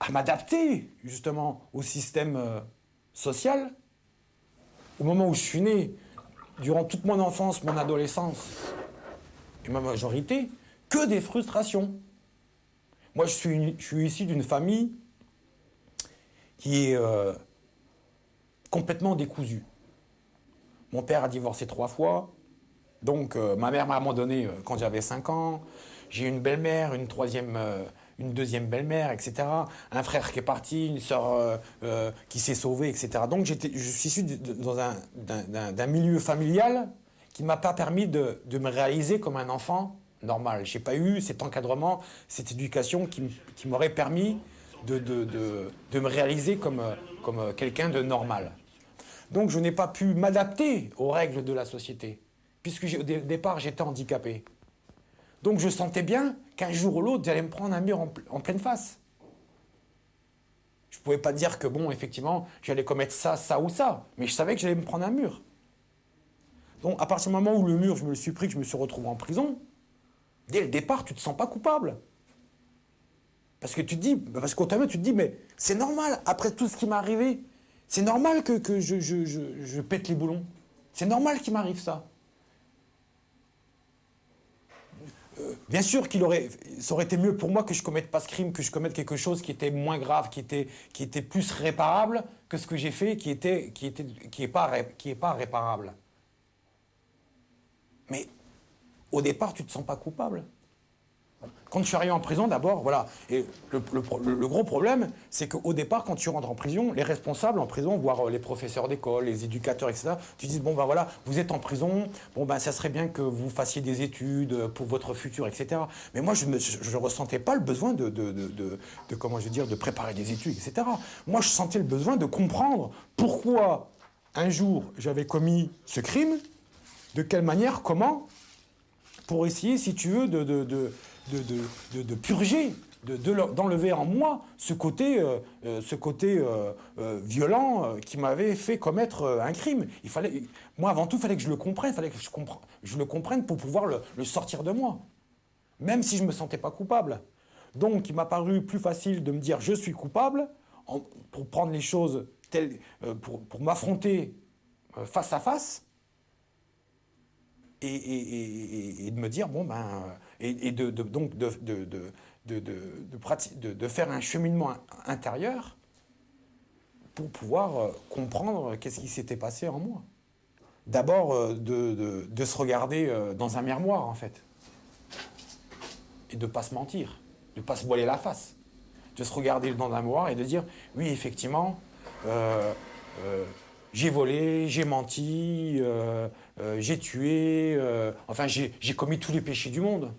à m'adapter justement au système social. Au moment où je suis né, durant toute mon enfance, mon adolescence et ma majorité, que des frustrations. Moi, je suis issu d'une famille qui est complètement décousue. Mon père a divorcé 3 fois, donc ma mère m'a abandonné quand j'avais 5 ans. J'ai une belle-mère, une deuxième belle-mère, etc. Un frère qui est parti, une sœur qui s'est sauvée, etc. Donc je suis issu d'un milieu familial qui ne m'a pas permis de me réaliser comme un enfant normal. Je n'ai pas eu cet encadrement, cette éducation qui m'aurait permis de me réaliser comme quelqu'un de normal. Donc je n'ai pas pu m'adapter aux règles de la société, puisque au départ j'étais handicapé. Donc je sentais bien qu'un jour ou l'autre, j'allais me prendre un mur en pleine face. Je ne pouvais pas dire que, bon, effectivement, j'allais commettre ça, ça ou ça, mais je savais que j'allais me prendre un mur. Donc à partir du moment où le mur, je me le suis pris, que je me suis retrouvé en prison, dès le départ, tu ne te sens pas coupable. Parce que tu te dis, mais c'est normal, après tout ce qui m'est arrivé, c'est normal que je pète les boulons. C'est normal qu'il m'arrive ça. Bien sûr ça aurait été mieux pour moi que je commette pas ce crime, que je commette quelque chose qui était moins grave, qui était plus réparable que ce que j'ai fait, qui est pas réparable. Mais au départ, tu te sens pas coupable. Quand je suis arrivé en prison, d'abord, voilà. Et le gros problème, c'est qu'au départ, quand tu rentres en prison, les responsables en prison, voire les professeurs d'école, les éducateurs, etc., tu dis, bon, ben voilà, vous êtes en prison, bon, ben ça serait bien que vous fassiez des études pour votre futur, etc. Mais moi, je ne ressentais pas le besoin comment je veux dire, de préparer des études, etc. Moi, je sentais le besoin de comprendre pourquoi, un jour, j'avais commis ce crime, de quelle manière, comment, pour essayer, si tu veux, de purger, d'enlever en moi ce côté violent qui m'avait fait commettre un crime. Moi, avant tout, il fallait que je le comprenne, il fallait que je le comprenne pour pouvoir le sortir de moi, même si je ne me sentais pas coupable. Donc, il m'a paru plus facile de me dire « je suis coupable » pour prendre les choses telles, pour m'affronter face à face, et de me dire, bon, ben, donc de faire un cheminement intérieur pour pouvoir comprendre qu'est-ce qui s'était passé en moi. D'abord, de se regarder dans un miroir, en fait, et de ne pas se mentir, de ne pas se voiler la face, de se regarder dans un miroir et de dire, oui, effectivement, j'ai volé, j'ai menti, j'ai tué, enfin j'ai commis tous les péchés du monde.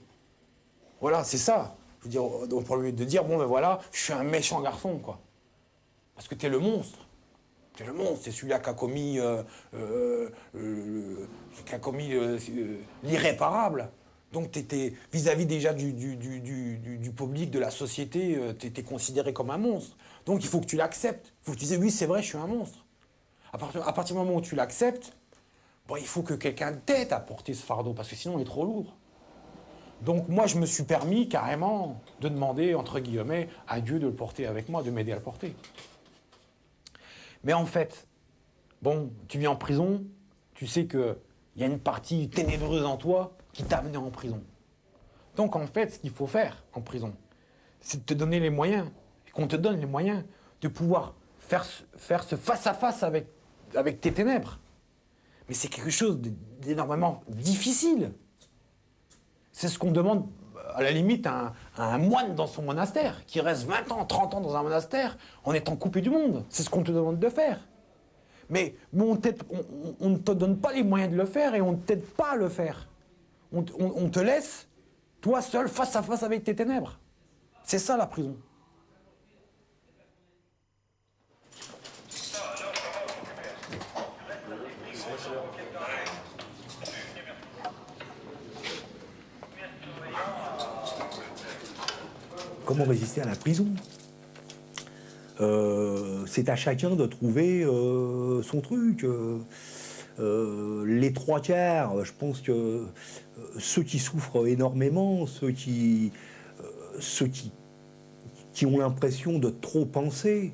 Voilà, c'est ça. Je veux dire, pour lui de dire, bon ben voilà, je suis un méchant garçon, quoi. Parce que t'es le monstre. T'es le monstre, c'est celui-là qui a commis, l'irréparable. Donc t'étais, vis-à-vis déjà du public, de la société, t'étais considéré comme un monstre. Donc il faut que tu l'acceptes. Il faut que tu dises, oui, c'est vrai, je suis un monstre. À partir du moment où tu l'acceptes, bon, il faut que quelqu'un t'aide à porter ce fardeau, parce que sinon il est trop lourd. Donc moi, je me suis permis carrément de demander, entre guillemets, à Dieu de le porter avec moi, de m'aider à le porter. Mais en fait, bon, tu viens en prison, tu sais qu'il y a une partie ténébreuse en toi qui t'a amené en prison. Donc en fait, ce qu'il faut faire en prison, c'est de te donner les moyens, et qu'on te donne les moyens de pouvoir faire ce face-à-face avec tes ténèbres. Mais c'est quelque chose d'énormément difficile. C'est ce qu'on demande, à la limite, à un moine dans son monastère, qui reste 20 ans, 30 ans dans un monastère, en étant coupé du monde. C'est ce qu'on te demande de faire. Mais on ne te donne pas les moyens de le faire et on ne t'aide pas à le faire. On te laisse, toi seul, face à face avec tes ténèbres. C'est ça la prison. Comment résister à la prison? C'est à chacun de trouver son truc. Les trois quarts, je pense que ceux qui souffrent énormément, ceux qui ont l'impression de trop penser,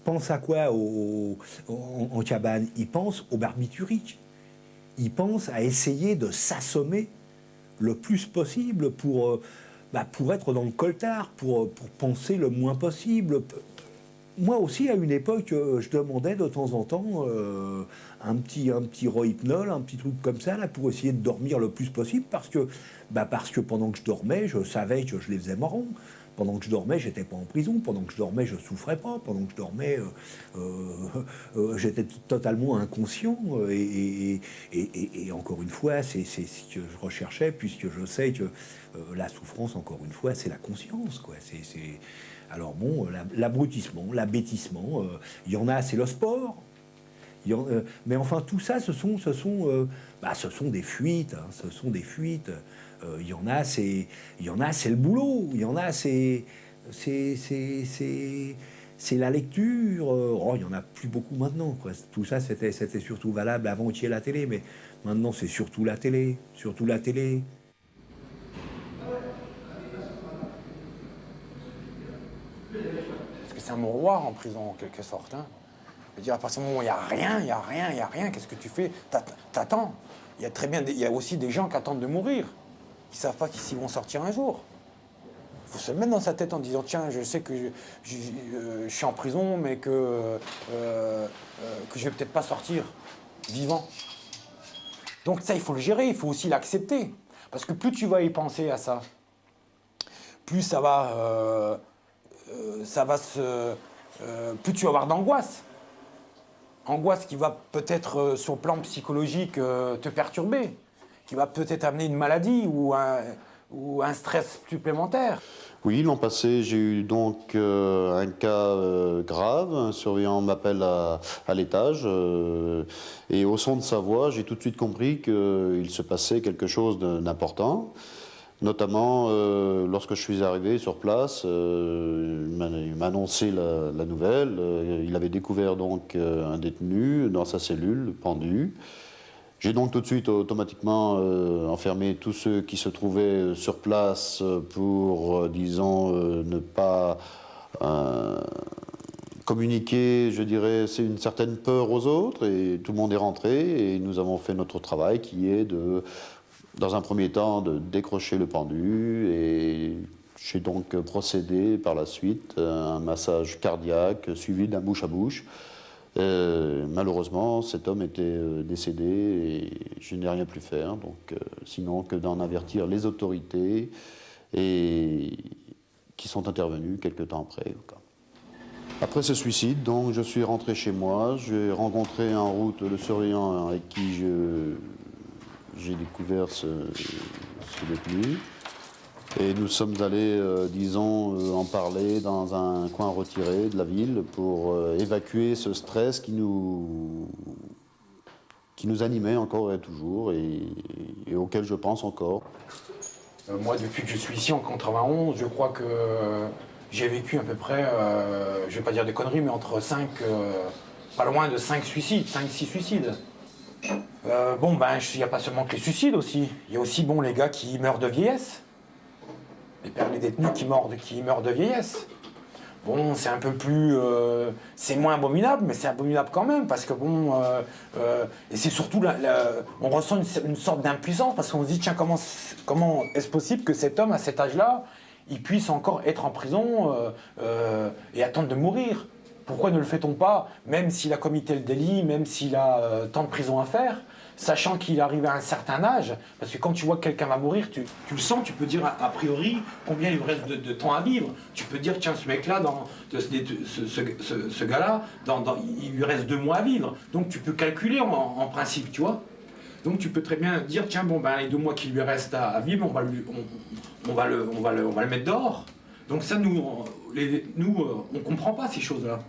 pensent à quoi en cabane? Ils pensent au barbiturique. Ils pensent à essayer de s'assommer le plus possible pour être dans le coltard, pour penser le moins possible. Moi aussi, à une époque, je demandais de temps en temps un petit rohypnol, un petit truc comme ça, là, pour essayer de dormir le plus possible, parce que pendant que je dormais, je savais que je les faisais marrons. Pendant que je dormais, j'étais pas en prison. Pendant que je dormais, je souffrais pas. Pendant que je dormais, j'étais totalement inconscient. Et encore une fois, c'est ce que je recherchais, puisque je sais que la souffrance, encore une fois, c'est la conscience, quoi. Alors bon, l'abrutissement, l'abêtissement, il y en a, c'est le sport. Mais enfin, tout ça, ce sont des fuites. Hein, ce sont des fuites. Il y en a, c'est le boulot. Il y en a, c'est la lecture. Il y en a plus beaucoup maintenant, quoi. Tout ça, c'était surtout valable avant qu'il y ait la télé, mais maintenant, c'est surtout la télé. Surtout la télé. Parce que c'est un mouroir en prison, en quelque sorte. Hein. Je veux dire, à partir du moment où il n'y a rien, qu'est-ce que tu fais? T'attends. Il y a aussi des gens qui attendent de mourir. Ils ne savent pas s'ils vont sortir un jour. faut se mettre dans sa tête en disant tiens, je sais que je suis en prison, mais que je vais peut-être pas sortir vivant. Donc ça, il faut le gérer, il faut aussi l'accepter. Parce que plus tu vas y penser à ça, plus ça va plus tu vas avoir d'angoisse. Angoisse qui va peut-être, sur le plan psychologique, te perturber, qui va peut-être amener une maladie ou un stress supplémentaire. Oui, l'an passé, j'ai eu donc un cas grave. Un surveillant m'appelle à l'étage et au son de sa voix, j'ai tout de suite compris qu'il se passait quelque chose d'important. Notamment, lorsque je suis arrivé sur place, il m'a annoncé la nouvelle. Il avait découvert donc un détenu dans sa cellule, pendu. J'ai donc tout de suite automatiquement enfermé tous ceux qui se trouvaient sur place pour, disons, ne pas communiquer, je dirais, c'est une certaine peur aux autres. Et tout le monde est rentré et nous avons fait notre travail qui est dans un premier temps, de décrocher le pendu. Et j'ai donc procédé par la suite à un massage cardiaque suivi d'un bouche à bouche. Malheureusement, cet homme était décédé et je n'ai rien pu faire, donc, sinon que d'en avertir les autorités qui sont intervenues quelque temps après. Après ce suicide, donc, je suis rentré chez moi, j'ai rencontré en route le surveillant avec qui j'ai découvert ce détenu. Et nous sommes allés, disons, en parler dans un coin retiré de la ville pour évacuer ce stress qui nous animait encore et toujours et auquel je pense encore. Moi, depuis que je suis ici en 91, je crois que j'ai vécu à peu près, je vais pas dire des conneries, mais entre 5, pas loin de 5 suicides, 5-6 suicides. Bon, ben, il n'y a pas seulement que les suicides aussi. Il y a aussi, bon, les gars qui meurent de vieillesse. Les détenus qui meurent de vieillesse. Bon, c'est un peu plus... c'est moins abominable, mais c'est abominable quand même, parce que bon... et c'est surtout... on ressent une sorte d'impuissance, parce qu'on se dit, tiens, comment est-ce possible que cet homme, à cet âge-là, il puisse encore être en prison et attendre de mourir? Pourquoi ne le fait-on pas, même s'il a commis tel délit, même s'il a tant de prison à faire, sachant qu'il arrive à un certain âge, parce que quand tu vois que quelqu'un va mourir, tu le sens, tu peux dire a priori combien il lui reste de temps à vivre. Tu peux dire, tiens, ce mec-là, ce gars-là, il lui reste 2 mois à vivre. Donc tu peux calculer en principe, tu vois. Donc tu peux très bien dire, tiens, bon, ben, les 2 mois qu'il lui reste à vivre, on va le mettre dehors. Donc ça, nous on comprend pas ces choses-là.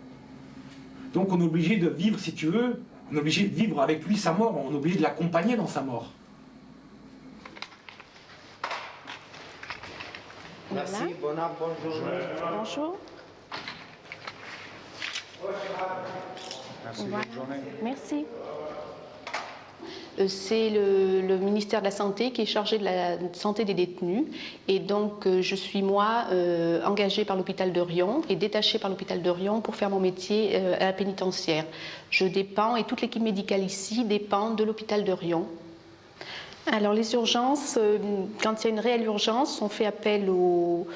Donc on est obligé de vivre, si tu veux, on est obligé de vivre avec lui sa mort, on est obligé de l'accompagner dans sa mort. Merci, bonjour. Bonjour. Merci, Voilà. bonne journée. Merci. C'est le ministère de la Santé qui est chargé de la santé des détenus. Et donc, je suis, moi, engagée par l'hôpital de Riom et détachée par l'hôpital de Riom pour faire mon métier à la pénitentiaire. Je dépends, et toute l'équipe médicale ici dépend de l'hôpital de Riom. Alors, les urgences, quand il y a une réelle urgence, on fait appel au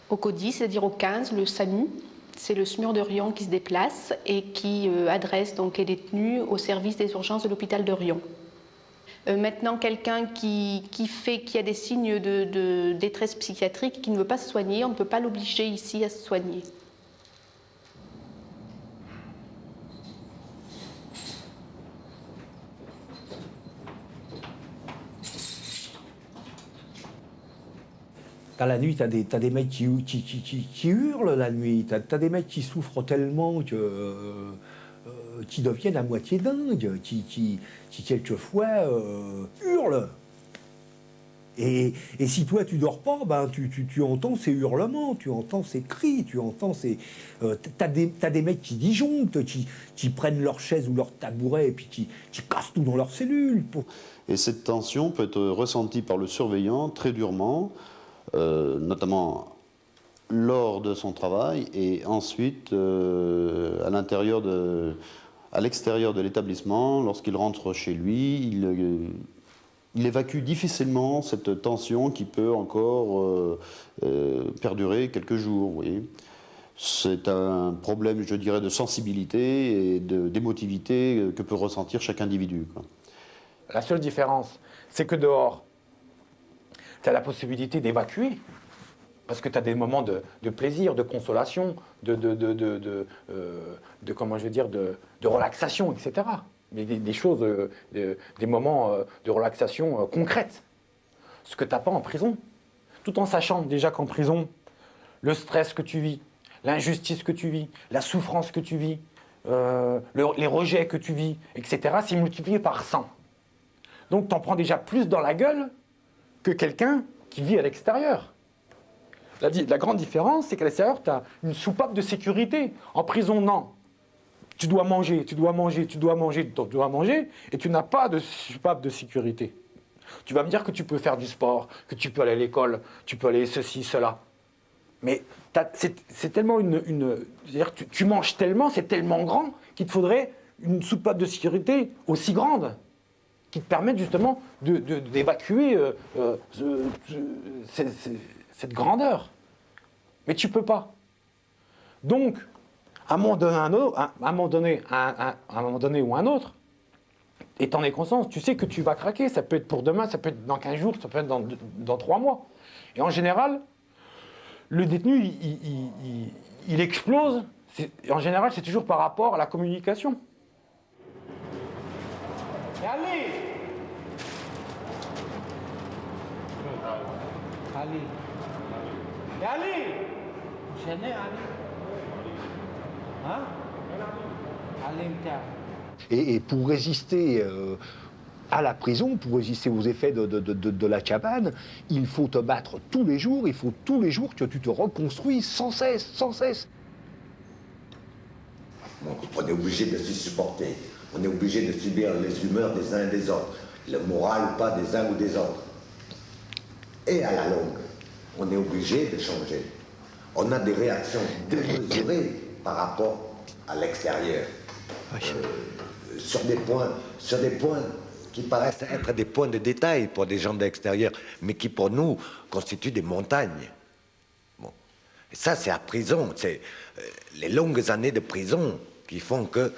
CODI, c'est-à-dire au 15, le SAMU. C'est le SMUR de Riom qui se déplace et qui adresse donc les détenus au service des urgences de l'hôpital de Riom. Maintenant, quelqu'un qui a des signes de détresse psychiatrique, qui ne veut pas se soigner, on ne peut pas l'obliger ici à se soigner. La nuit, t'as des mecs qui hurlent la nuit, t'as des mecs qui souffrent tellement qui deviennent à moitié dingues, qui quelquefois hurlent. Et si toi tu dors pas, ben tu entends ces hurlements, tu entends ces cris, tu entends ces... t'as des mecs qui disjonctent, qui prennent leur chaise ou leur tabouret et puis qui cassent tout dans leur cellule. Et cette tension peut être ressentie par le surveillant très durement, notamment lors de son travail et ensuite à l'extérieur de l'établissement, lorsqu'il rentre chez lui, il évacue difficilement cette tension qui peut encore perdurer quelques jours. Oui. C'est un problème, je dirais, de sensibilité et d'émotivité que peut ressentir chaque individu, quoi. La seule différence, c'est que dehors, tu as la possibilité d'évacuer. Parce que tu as des moments de plaisir, de consolation, comment je veux dire, de relaxation, etc. Mais des choses, des moments de relaxation concrètes. Ce que tu n'as pas en prison. Tout en sachant déjà qu'en prison, le stress que tu vis, l'injustice que tu vis, la souffrance que tu vis, les rejets que tu vis, etc., c'est multiplié par 100. Donc tu en prends déjà plus dans la gueule que quelqu'un qui vit à l'extérieur. La grande différence, c'est qu'à l'extérieur, tu as une soupape de sécurité. En prison, non. Tu dois manger, tu dois manger, tu dois manger, tu dois manger, et tu n'as pas de soupape de sécurité. Tu vas me dire que tu peux faire du sport, que tu peux aller à l'école, tu peux aller ceci, cela. Mais c'est tellement c'est-à-dire tu manges tellement, c'est tellement grand qu'il te faudrait une soupape de sécurité aussi grande qui te permette justement d'évacuer cette grandeur. Mais tu peux pas. Donc, à un moment donné ou un autre, et t'en es conscience, tu sais que tu vas craquer. Ça peut être pour demain, ça peut être dans 15 jours, ça peut être dans 3 mois. Et en général, le détenu, il explose. En général, c'est toujours par rapport à la communication. Allez! Allez. Allez. Gêné, allez. Hein? Allez, Et pour résister à la prison, pour résister aux effets de la cabane, il faut te battre tous les jours, il faut tous les jours que tu te reconstruis sans cesse, sans cesse. On est obligé de se supporter, on est obligé de subir les humeurs des uns et des autres, le moral ou pas des uns ou des autres. Et à la longue, on est obligé de changer. On a des réactions démesurées par rapport à l'extérieur. Sur des points qui paraissent être des points de détail pour des gens de l'extérieur, mais qui pour nous constituent des montagnes. Bon. Et ça, c'est à prison. C'est les longues années de prison qui font que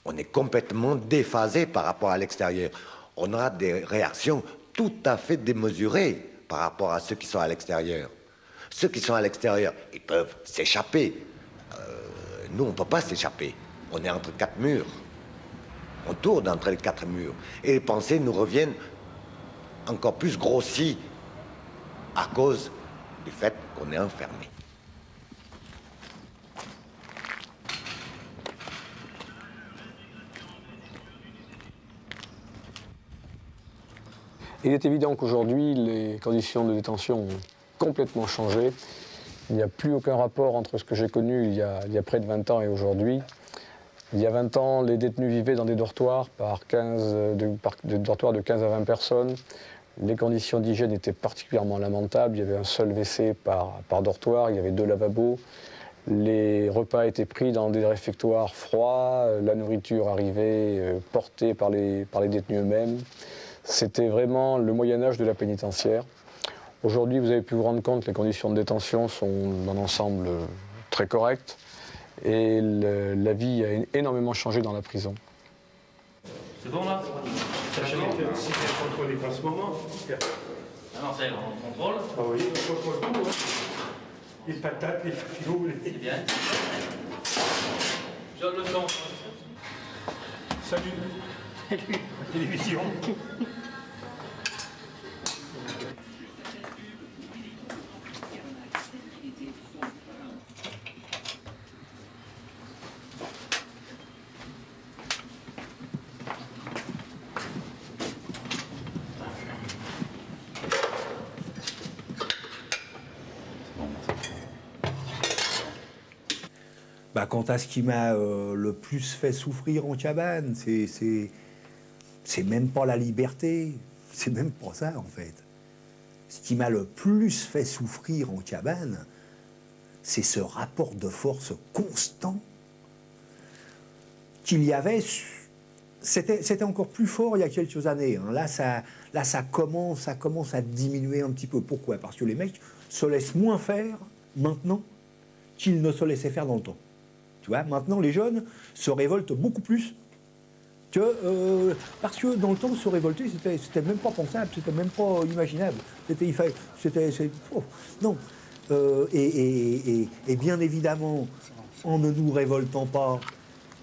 on est complètement déphasé par rapport à l'extérieur. On a des réactions tout à fait démesurées par rapport à ceux qui sont à l'extérieur. Ceux qui sont à l'extérieur, ils peuvent s'échapper. Nous, on ne peut pas s'échapper. On est entre 4 murs. On tourne entre les 4 murs. Et les pensées nous reviennent encore plus grossies à cause du fait qu'on est enfermé. Il est évident qu'aujourd'hui, les conditions de détention ont complètement changé. Il n'y a plus aucun rapport entre ce que j'ai connu il y a près de 20 ans et aujourd'hui. Il y a 20 ans, les détenus vivaient dans des dortoirs de dortoirs de 15 à 20 personnes. Les conditions d'hygiène étaient particulièrement lamentables. Il y avait un seul WC par dortoir, il y avait 2 lavabos. Les repas étaient pris dans des réfectoires froids, la nourriture arrivait portée par les détenus eux-mêmes. C'était vraiment le Moyen-Âge de la pénitentiaire. Aujourd'hui, vous avez pu vous rendre compte que les conditions de détention sont dans l'ensemble très correctes et la vie a énormément changé dans la prison. C'est bon là? Sachant que si c'est contrôlé en ce moment. Ah non, c'est on contrôle. Ah oui, on contrôle tout. Hein. Les patates, les frios, les. C'est bien. Je donne le son. Salut. Salut. La télévision. Quant à ce qui m'a le plus fait souffrir en cabane, c'est même pas la liberté, c'est même pas ça en fait. Ce qui m'a le plus fait souffrir en cabane, c'est ce rapport de force constant qu'il y avait. C'était encore plus fort il y a quelques années. Hein. là ça commence à diminuer un petit peu. Pourquoi? Parce que les mecs se laissent moins faire maintenant qu'ils ne se laissaient faire dans le temps. Tu vois, maintenant les jeunes se révoltent beaucoup plus parce que dans le temps se révolter c'était même pas pensable, c'était même pas imaginable. Non. Et bien évidemment, en ne nous révoltant pas,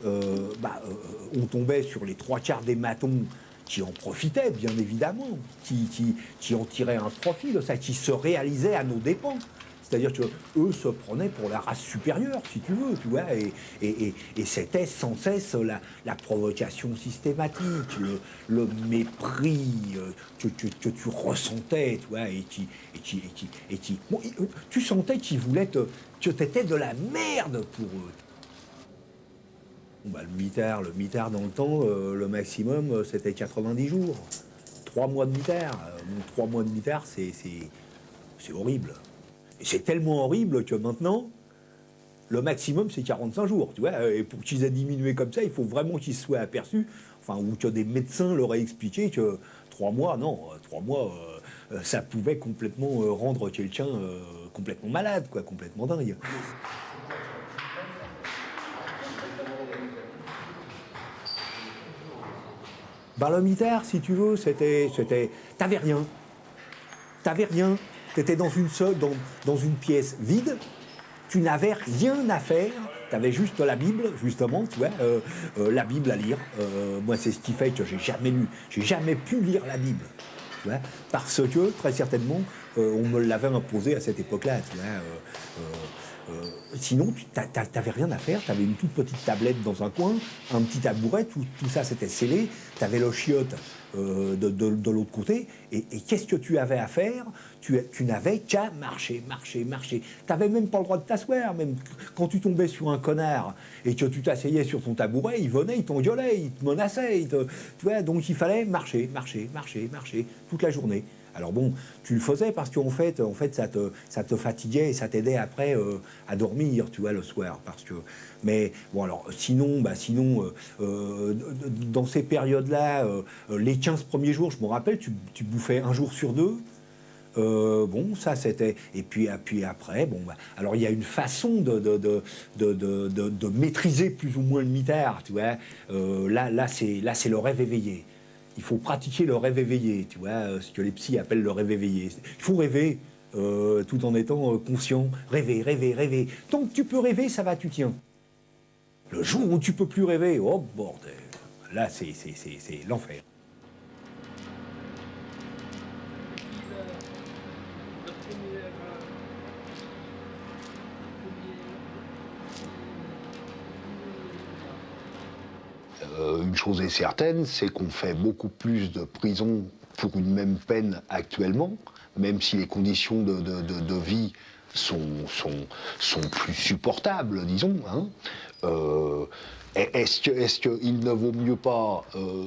on tombait sur les 3/4 des matons qui en profitaient, bien évidemment, qui en tiraient un profit de ça, qui se réalisaient à nos dépens. C'est-à-dire qu'eux se prenaient pour la race supérieure, si tu veux, tu vois, et c'était sans cesse la provocation systématique, le mépris que tu ressentais, tu vois, tu sentais qu'ils voulaient que tu étais de la merde pour eux. Bon, le mitard dans le temps, le maximum, c'était 90 jours. 3 mois de mitard. 3 mois de mitard, c'est horrible. Et c'est tellement horrible que maintenant, le maximum, c'est 45 jours. Tu vois, et pour qu'ils aient diminué comme ça, il faut vraiment qu'ils se soient aperçus, enfin, ou que des médecins leur aient expliqué que 3 mois, non, 3 mois, ça pouvait complètement rendre quelqu'un complètement malade, quoi, complètement dingue. Le mitard, si tu veux, t'avais rien. T'étais dans une pièce vide, tu n'avais rien à faire, t'avais juste la Bible, justement, tu vois, la Bible à lire. Moi, c'est ce qui fait que j'ai jamais pu lire la Bible, tu vois, parce que, très certainement, on me l'avait imposé à cette époque-là, tu vois. Sinon, t'avais rien à faire, t'avais une toute petite tablette dans un coin, un petit tabouret, tout ça c'était scellé, t'avais le chiotte de l'autre côté, et qu'est-ce que tu avais à faire? Tu n'avais qu'à marcher. T'avais même pas le droit de t'asseoir, même quand tu tombais sur un connard et que tu t'asseyais sur ton tabouret, il venait, il t'engueulait, il te menaçait, tu vois, donc il fallait marcher toute la journée. Alors bon, tu le faisais parce qu'en fait ça te fatiguait et ça t'aidait après à dormir, tu vois, le soir. Mais bon, alors sinon, dans ces périodes-là, les 15 premiers jours, je me rappelle, tu bouffais 1 jour sur 2. Bon, ça c'était. Et puis après, alors il y a une façon de maîtriser plus ou moins le mitard, tu vois. Là c'est le rêve éveillé. Il faut pratiquer le rêve éveillé, tu vois, ce que les psys appellent le rêve éveillé. Il faut rêver tout en étant conscient. Rêver. Tant que tu peux rêver, ça va, tu tiens. Le jour où tu peux plus rêver, oh bordel, là c'est l'enfer. Une chose est certaine, c'est qu'on fait beaucoup plus de prison pour une même peine actuellement, même si les conditions de vie sont plus supportables, disons. Hein. Est-ce qu'il ne vaut mieux pas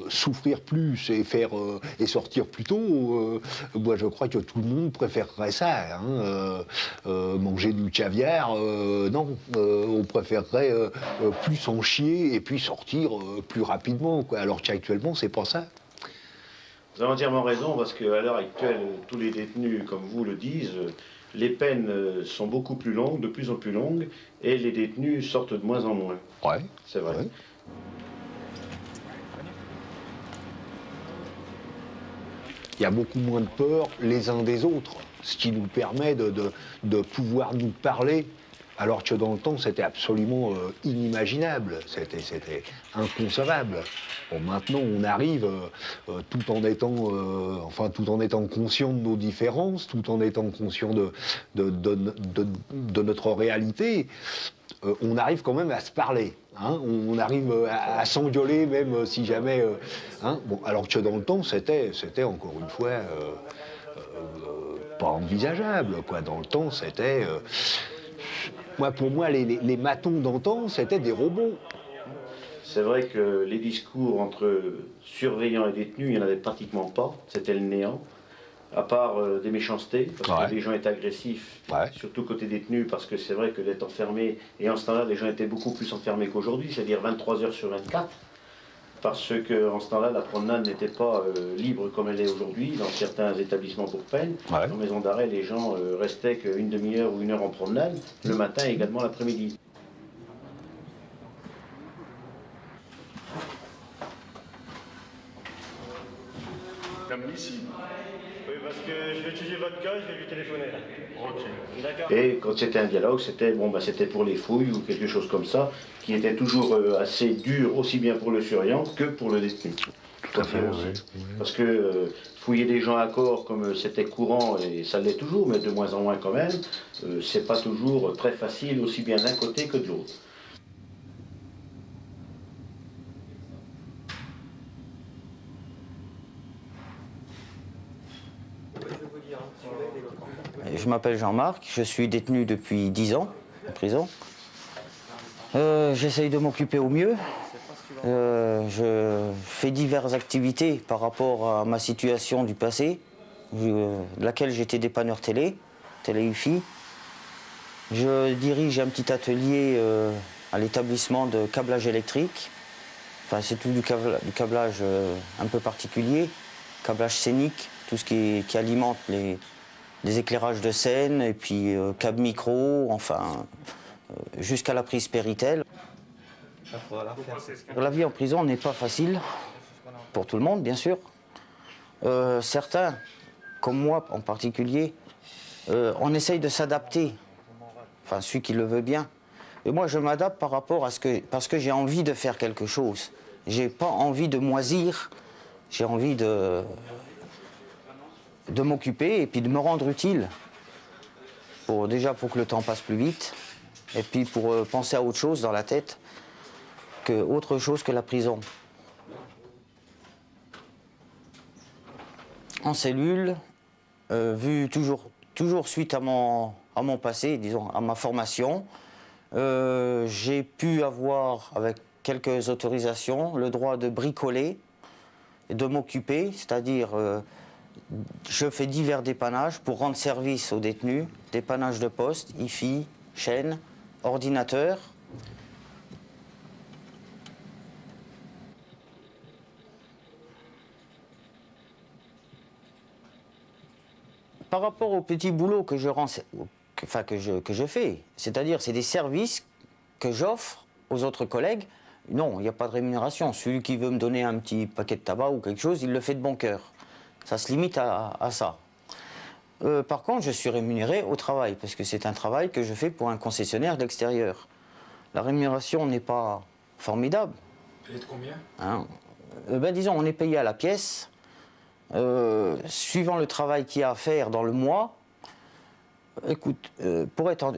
souffrir plus et sortir plus tôt? Moi, je crois que tout le monde préférerait ça. Hein. Manger du caviar, non. On préférerait plus en chier et puis sortir plus rapidement, quoi. Alors qu'actuellement, c'est pas ça. Vous avez entièrement raison, parce qu'à l'heure actuelle, tous les détenus, comme vous le disent, les peines sont beaucoup plus longues, de plus en plus longues, et les détenus sortent de moins en moins. Ouais. C'est vrai. Ouais. Il y a beaucoup moins de peur les uns des autres, ce qui nous permet de pouvoir nous parler, alors que dans le temps, c'était absolument inimaginable, c'était inconcevable. Bon, maintenant, on arrive, tout en étant conscient de nos différences, tout en étant conscient de notre réalité, on arrive quand même à se parler. Hein, on arrive à s'engueuler, même si jamais... hein, bon, alors que dans le temps, c'était encore une fois pas envisageable, quoi. Dans le temps, c'était... pour moi, les matons d'antan, c'était des robots. C'est vrai que les discours entre surveillants et détenus, il n'y en avait pratiquement pas. C'était le néant. À part des méchancetés, parce que les gens étaient agressifs, surtout côté détenus, parce que c'est vrai que d'être enfermé, et en ce temps-là, les gens étaient beaucoup plus enfermés qu'aujourd'hui, c'est-à-dire 23 heures sur 24. Parce qu'en ce temps-là, la promenade n'était pas libre comme elle est aujourd'hui dans certains établissements pour peine. En maison d'arrêt, les gens restaient qu'une demi-heure ou 1 heure en promenade, le matin et également l'après-midi. Ici. Oui, parce que je vais étudier votre cas, je vais lui téléphoner. Ok. D'accord. Et quand c'était un dialogue, c'était c'était pour les fouilles ou quelque chose comme ça, qui était toujours assez dur, aussi bien pour le surveillant que pour le détenu. Tout à fait aussi. Oui. Parce que fouiller des gens à corps comme c'était courant, et ça l'est toujours, mais de moins en moins quand même, c'est pas toujours très facile, aussi bien d'un côté que de l'autre. Je m'appelle Jean-Marc, je suis détenu depuis 10 ans en prison. J'essaye de m'occuper au mieux. Je fais diverses activités par rapport à ma situation du passé, de laquelle j'étais dépanneur télé UFI. Je dirige un petit atelier à l'établissement de câblage électrique. Enfin, c'est tout du câblage un peu particulier, câblage scénique, tout ce qui alimente les éclairages de scène, et puis câble micro, enfin, jusqu'à la prise Péritel. La vie en prison n'est pas facile, pour tout le monde, bien sûr. Certains, comme moi en particulier, on essaye de s'adapter, enfin, celui qui le veut bien. Et moi, je m'adapte par rapport à parce que j'ai envie de faire quelque chose. J'ai pas envie de moisir, j'ai envie de m'occuper et puis de me rendre utile. Déjà pour que le temps passe plus vite, et puis pour penser à autre chose dans la tête, autre chose que la prison. En cellule, vu toujours suite à mon passé, disons, à ma formation, j'ai pu avoir, avec quelques autorisations, le droit de bricoler et de m'occuper, c'est-à-dire je fais divers dépannages pour rendre service aux détenus, dépannage de poste, IFI, chaîne, ordinateur. Par rapport au petit boulot que je fais, c'est-à-dire c'est des services que j'offre aux autres collègues, non, il n'y a pas de rémunération. Celui qui veut me donner un petit paquet de tabac ou quelque chose, il le fait de bon cœur. Ça se limite à ça. Par contre, je suis rémunéré au travail, parce que c'est un travail que je fais pour un concessionnaire de l'extérieur. La rémunération n'est pas formidable. Elle est de combien disons, on est payé à la pièce. Suivant le travail qu'il y a à faire dans le mois, écoute, pour être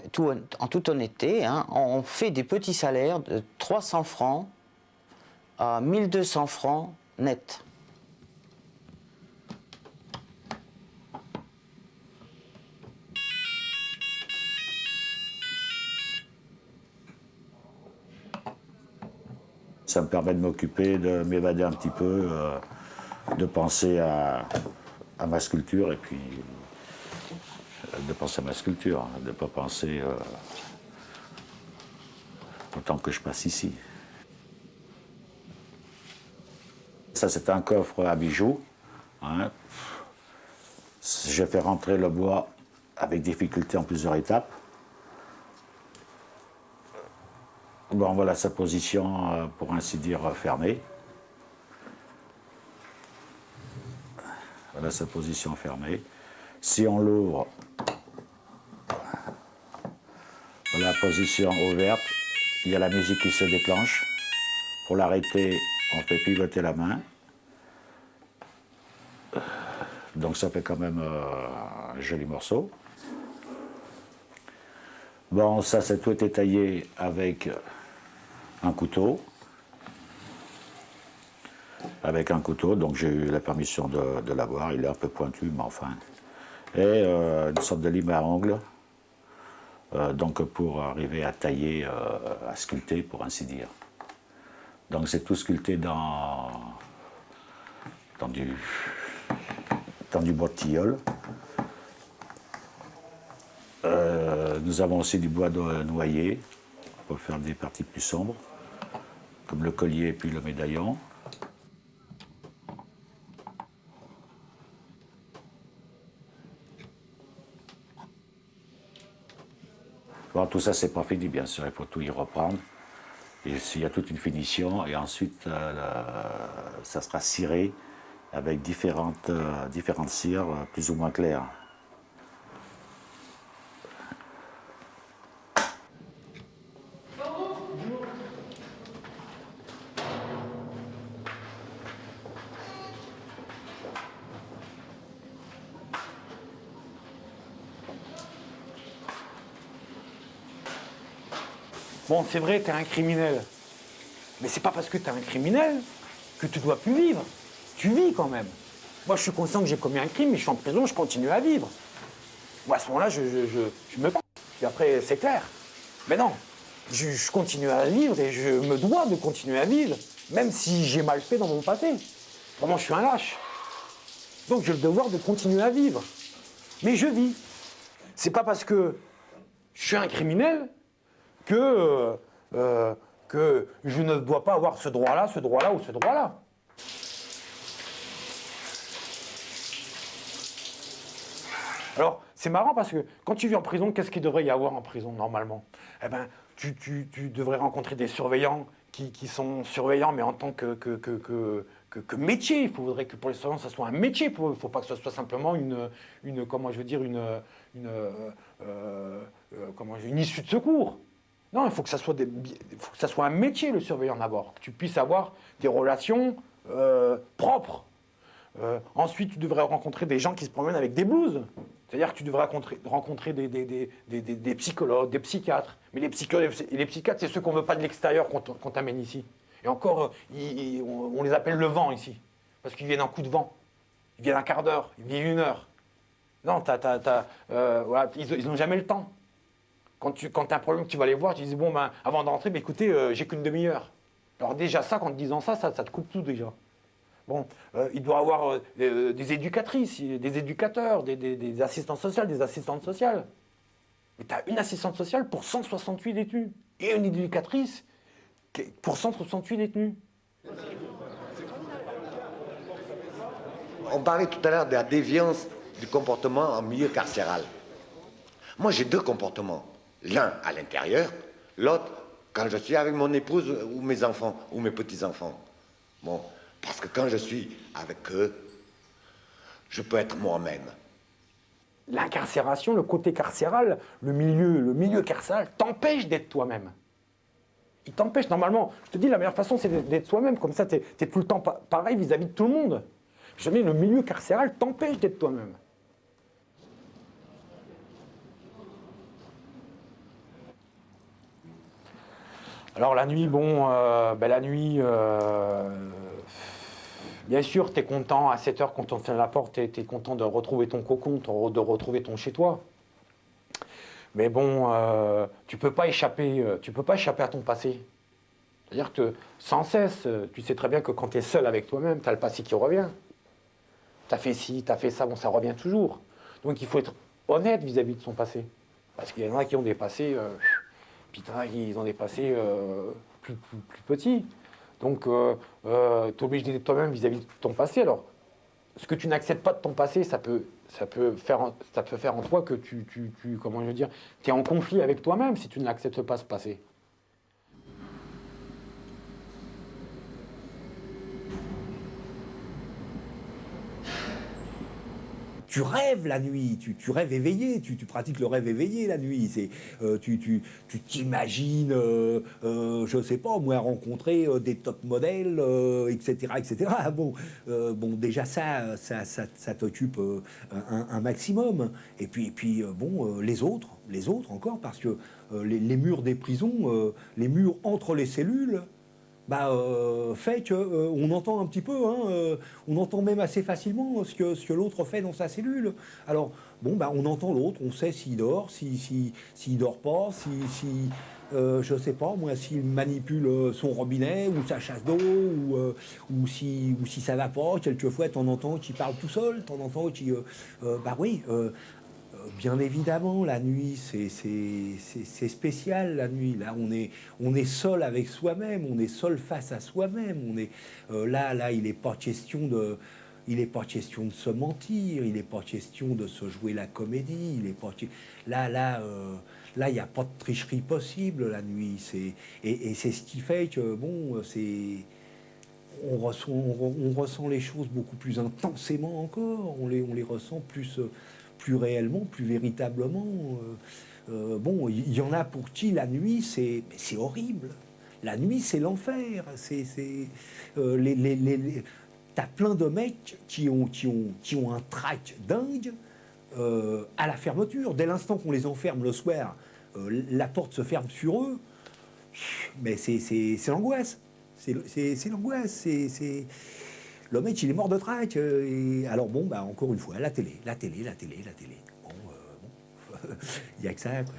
en toute honnêteté, on fait des petits salaires de 300 francs à 1200 francs net. Ça me permet de m'occuper, de m'évader un petit peu, de penser à ma sculpture et puis de penser à ma sculpture, de ne pas penser au temps que je passe ici. Ça, c'est un coffre à bijoux. J'ai fait rentrer le bois avec difficulté en plusieurs étapes. Bon, voilà sa position, pour ainsi dire, fermée. Voilà sa position fermée. Si on l'ouvre, voilà la position ouverte, il y a la musique qui se déclenche. Pour l'arrêter, on fait pivoter la main. Donc ça fait quand même un joli morceau. Bon, ça, c'est tout étaillé avec un couteau. Donc j'ai eu la permission de l'avoir. Il est un peu pointu, mais enfin. Et une sorte de lime à ongles, donc pour arriver à tailler, à sculpter, pour ainsi dire. Donc c'est tout sculpté dans du bois de tilleul. Nous avons aussi du bois de noyer pour faire des parties plus sombres, comme le collier et puis le médaillon. Bon, tout ça, c'est pas fini, bien sûr, il faut tout y reprendre. Et il y a toute une finition, et ensuite, ça sera ciré avec différentes cires plus ou moins claires. Bon, c'est vrai, t'es un criminel. Mais c'est pas parce que t'es un criminel que tu dois plus vivre. Tu vis quand même. Moi, je suis conscient que j'ai commis un crime, mais je suis en prison, je continue à vivre. Moi, à ce moment-là, je me bats. Puis après, c'est clair. Mais non, je continue à vivre et je me dois de continuer à vivre, même si j'ai mal fait dans mon passé. Vraiment, je suis un lâche. Donc, j'ai le devoir de continuer à vivre. Mais je vis. C'est pas parce que je suis un criminel que je ne dois pas avoir ce droit-là ou ce droit-là. Alors, c'est marrant parce que quand tu vis en prison, qu'est-ce qu'il devrait y avoir en prison normalement? Eh bien, tu devrais rencontrer des surveillants qui sont surveillants, mais en tant que métier. Il faudrait que pour les surveillants, ça soit un métier. Il ne faut pas que ce soit simplement une issue de secours. Non, il faut que ça soit un métier, le surveillant d'abord. Que tu puisses avoir des relations propres. Ensuite, tu devrais rencontrer des gens qui se promènent avec des blouses. C'est-à-dire que tu devrais rencontrer des psychologues, des psychiatres. Mais les psychologues et les psychiatres, c'est ceux qu'on ne veut pas de l'extérieur qu'on t'amène ici. Et encore, on les appelle le vent ici. Parce qu'ils viennent en coup de vent. Ils viennent un quart d'heure, ils viennent 1 heure. Non, voilà, ils n'ont jamais le temps. Quand tu as un problème, tu vas les voir, tu dis, bon, ben, avant d'entrer, ben, écoutez, j'ai qu'une demi-heure. Alors déjà ça, en te disant ça te coupe tout déjà. Bon, il doit y avoir des éducatrices, des éducateurs, des assistantes sociales, des assistantes sociales. Mais tu as une assistante sociale pour 168 détenus. Et une éducatrice pour 168 détenus. On parlait tout à l'heure de la déviance du comportement en milieu carcéral. Moi, j'ai 2 comportements. L'un à l'intérieur, l'autre quand je suis avec mon épouse ou mes enfants, ou mes petits-enfants. Bon, parce que quand je suis avec eux, je peux être moi-même. L'incarcération, le côté carcéral, le milieu carcéral t'empêche d'être toi-même. Il t'empêche, normalement, je te dis, la meilleure façon, c'est d'être soi-même. Comme ça, t'es tout le temps pareil vis-à-vis de tout le monde. Je dis, le milieu carcéral t'empêche d'être toi-même. Alors la nuit, bon, bien sûr, tu es content à 7 heures quand on ferme la porte, tu es content de retrouver ton cocon, de retrouver ton chez-toi. Mais bon, tu peux pas échapper à ton passé. C'est-à-dire que sans cesse, tu sais très bien que quand tu es seul avec toi-même, tu as le passé qui revient. Tu as fait ci, tu as fait ça, bon, ça revient toujours. Donc il faut être honnête vis-à-vis de son passé. Parce qu'il y en a qui ont des passés... Putain, ils ont des passés plus petits. Donc, tu es obligé d'être toi-même vis-à-vis de ton passé. Alors, ce que tu n'acceptes pas de ton passé, ça peut faire en toi que tu es en conflit avec toi-même si tu n'acceptes pas ce passé. Tu rêves la nuit, tu rêves éveillé, tu pratiques le rêve éveillé la nuit. Tu t'imagines, je sais pas, moi, rencontrer des top modèles, etc., etc. Bon, déjà ça t'occupe un maximum. Et puis les autres encore, parce que les murs des prisons, les murs entre les cellules, fait qu'on entend un petit peu, on entend même assez facilement ce que l'autre fait dans sa cellule. Alors, on entend l'autre, on sait s'il dort, s'il dort pas, je sais pas, moi, s'il manipule son robinet ou sa chasse d'eau, ou si ça va pas, quelquefois, t'en entends qui parle tout seul, t'en entends qui... oui... bien évidemment, la nuit, c'est spécial, la nuit. Là, on est seul avec soi-même, on est seul face à soi-même. Là, il n'est pas question il n'est pas question de se mentir, il n'est pas question de se jouer la comédie, il est pas là, il n'y a pas de tricherie possible la nuit. Et c'est ce qui fait que, bon, on ressent les choses beaucoup plus intensément encore, on les ressent plus réellement, plus véritablement. Bon, il y en a pour qui la nuit, c'est horrible. La nuit, c'est l'enfer. T'as plein de mecs qui ont un trac dingue à la fermeture. Dès l'instant qu'on les enferme le soir, la porte se ferme sur eux. Mais c'est l'angoisse. C'est l'angoisse. Le mec, il est mort de trac. Alors bon, bah, encore une fois, la télé. Bon, il n'y a que ça, quoi.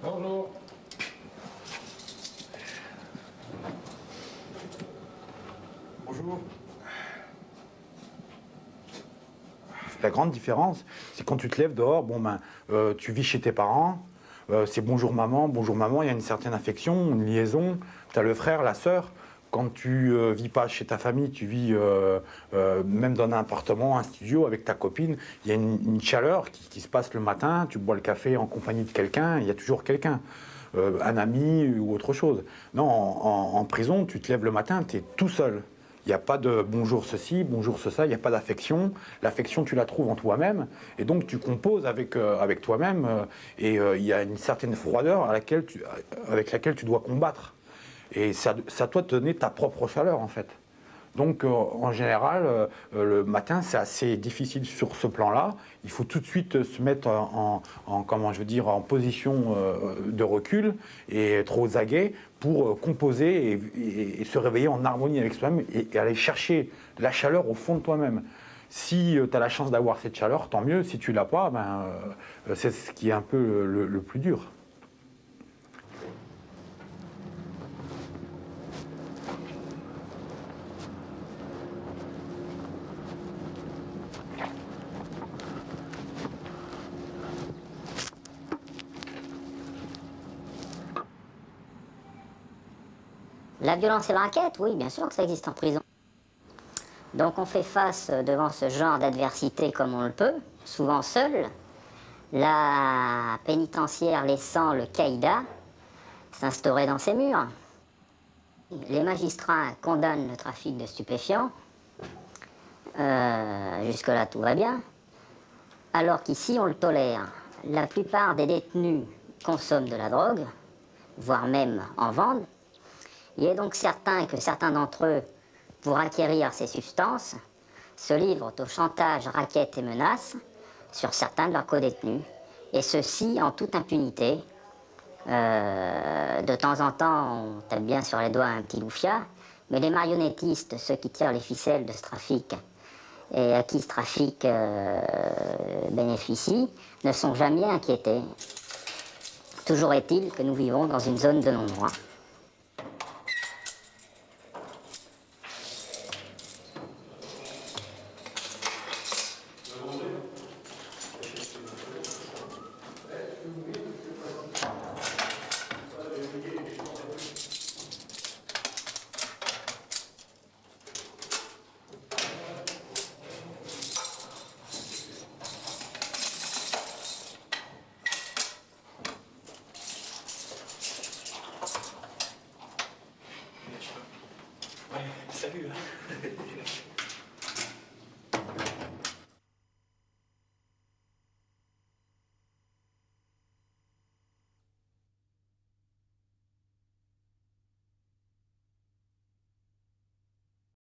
Bonjour. Bonjour. La grande différence, c'est quand tu te lèves dehors, tu vis chez tes parents, c'est bonjour maman, il y a une certaine affection, une liaison, tu as le frère, la sœur. Quand tu vis pas chez ta famille, tu vis même dans un appartement, un studio avec ta copine, il y a une chaleur qui se passe le matin, tu bois le café en compagnie de quelqu'un, il y a toujours quelqu'un, un ami ou autre chose. Non, en prison, tu te lèves le matin, tu es tout seul. Il n'y a pas de bonjour ceci, bonjour ça, il n'y a pas d'affection. L'affection, tu la trouves en toi-même, et donc tu composes avec toi-même, et il y a une certaine froideur avec laquelle tu dois combattre. Et c'est à toi de donner ta propre chaleur, en fait. Donc, en général, le matin, c'est assez difficile sur ce plan-là. Il faut tout de suite se mettre en position de recul et être aux aguets pour composer et se réveiller en harmonie avec soi-même et aller chercher la chaleur au fond de toi-même. Si tu as la chance d'avoir cette chaleur, tant mieux. Si tu l'as pas, c'est ce qui est un peu le plus dur. La violence et la raquette, oui, bien sûr que ça existe en prison. Donc on fait face devant ce genre d'adversité comme on le peut, souvent seul. La pénitentiaire laissant le caïda s'instaurer dans ses murs. Les magistrats condamnent le trafic de stupéfiants. Jusque-là, tout va bien. Alors qu'ici, on le tolère. La plupart des détenus consomment de la drogue, voire même en vendent. Il est donc certain que certains d'entre eux, pour acquérir ces substances, se livrent au chantage, raquettes et menaces sur certains de leurs codétenus, et ceci en toute impunité. De temps en temps, on tape bien sur les doigts un petit loufia, mais les marionnettistes, ceux qui tirent les ficelles de ce trafic et à qui ce trafic bénéficie, ne sont jamais inquiétés. Toujours est-il que nous vivons dans une zone de non-droit. Salut.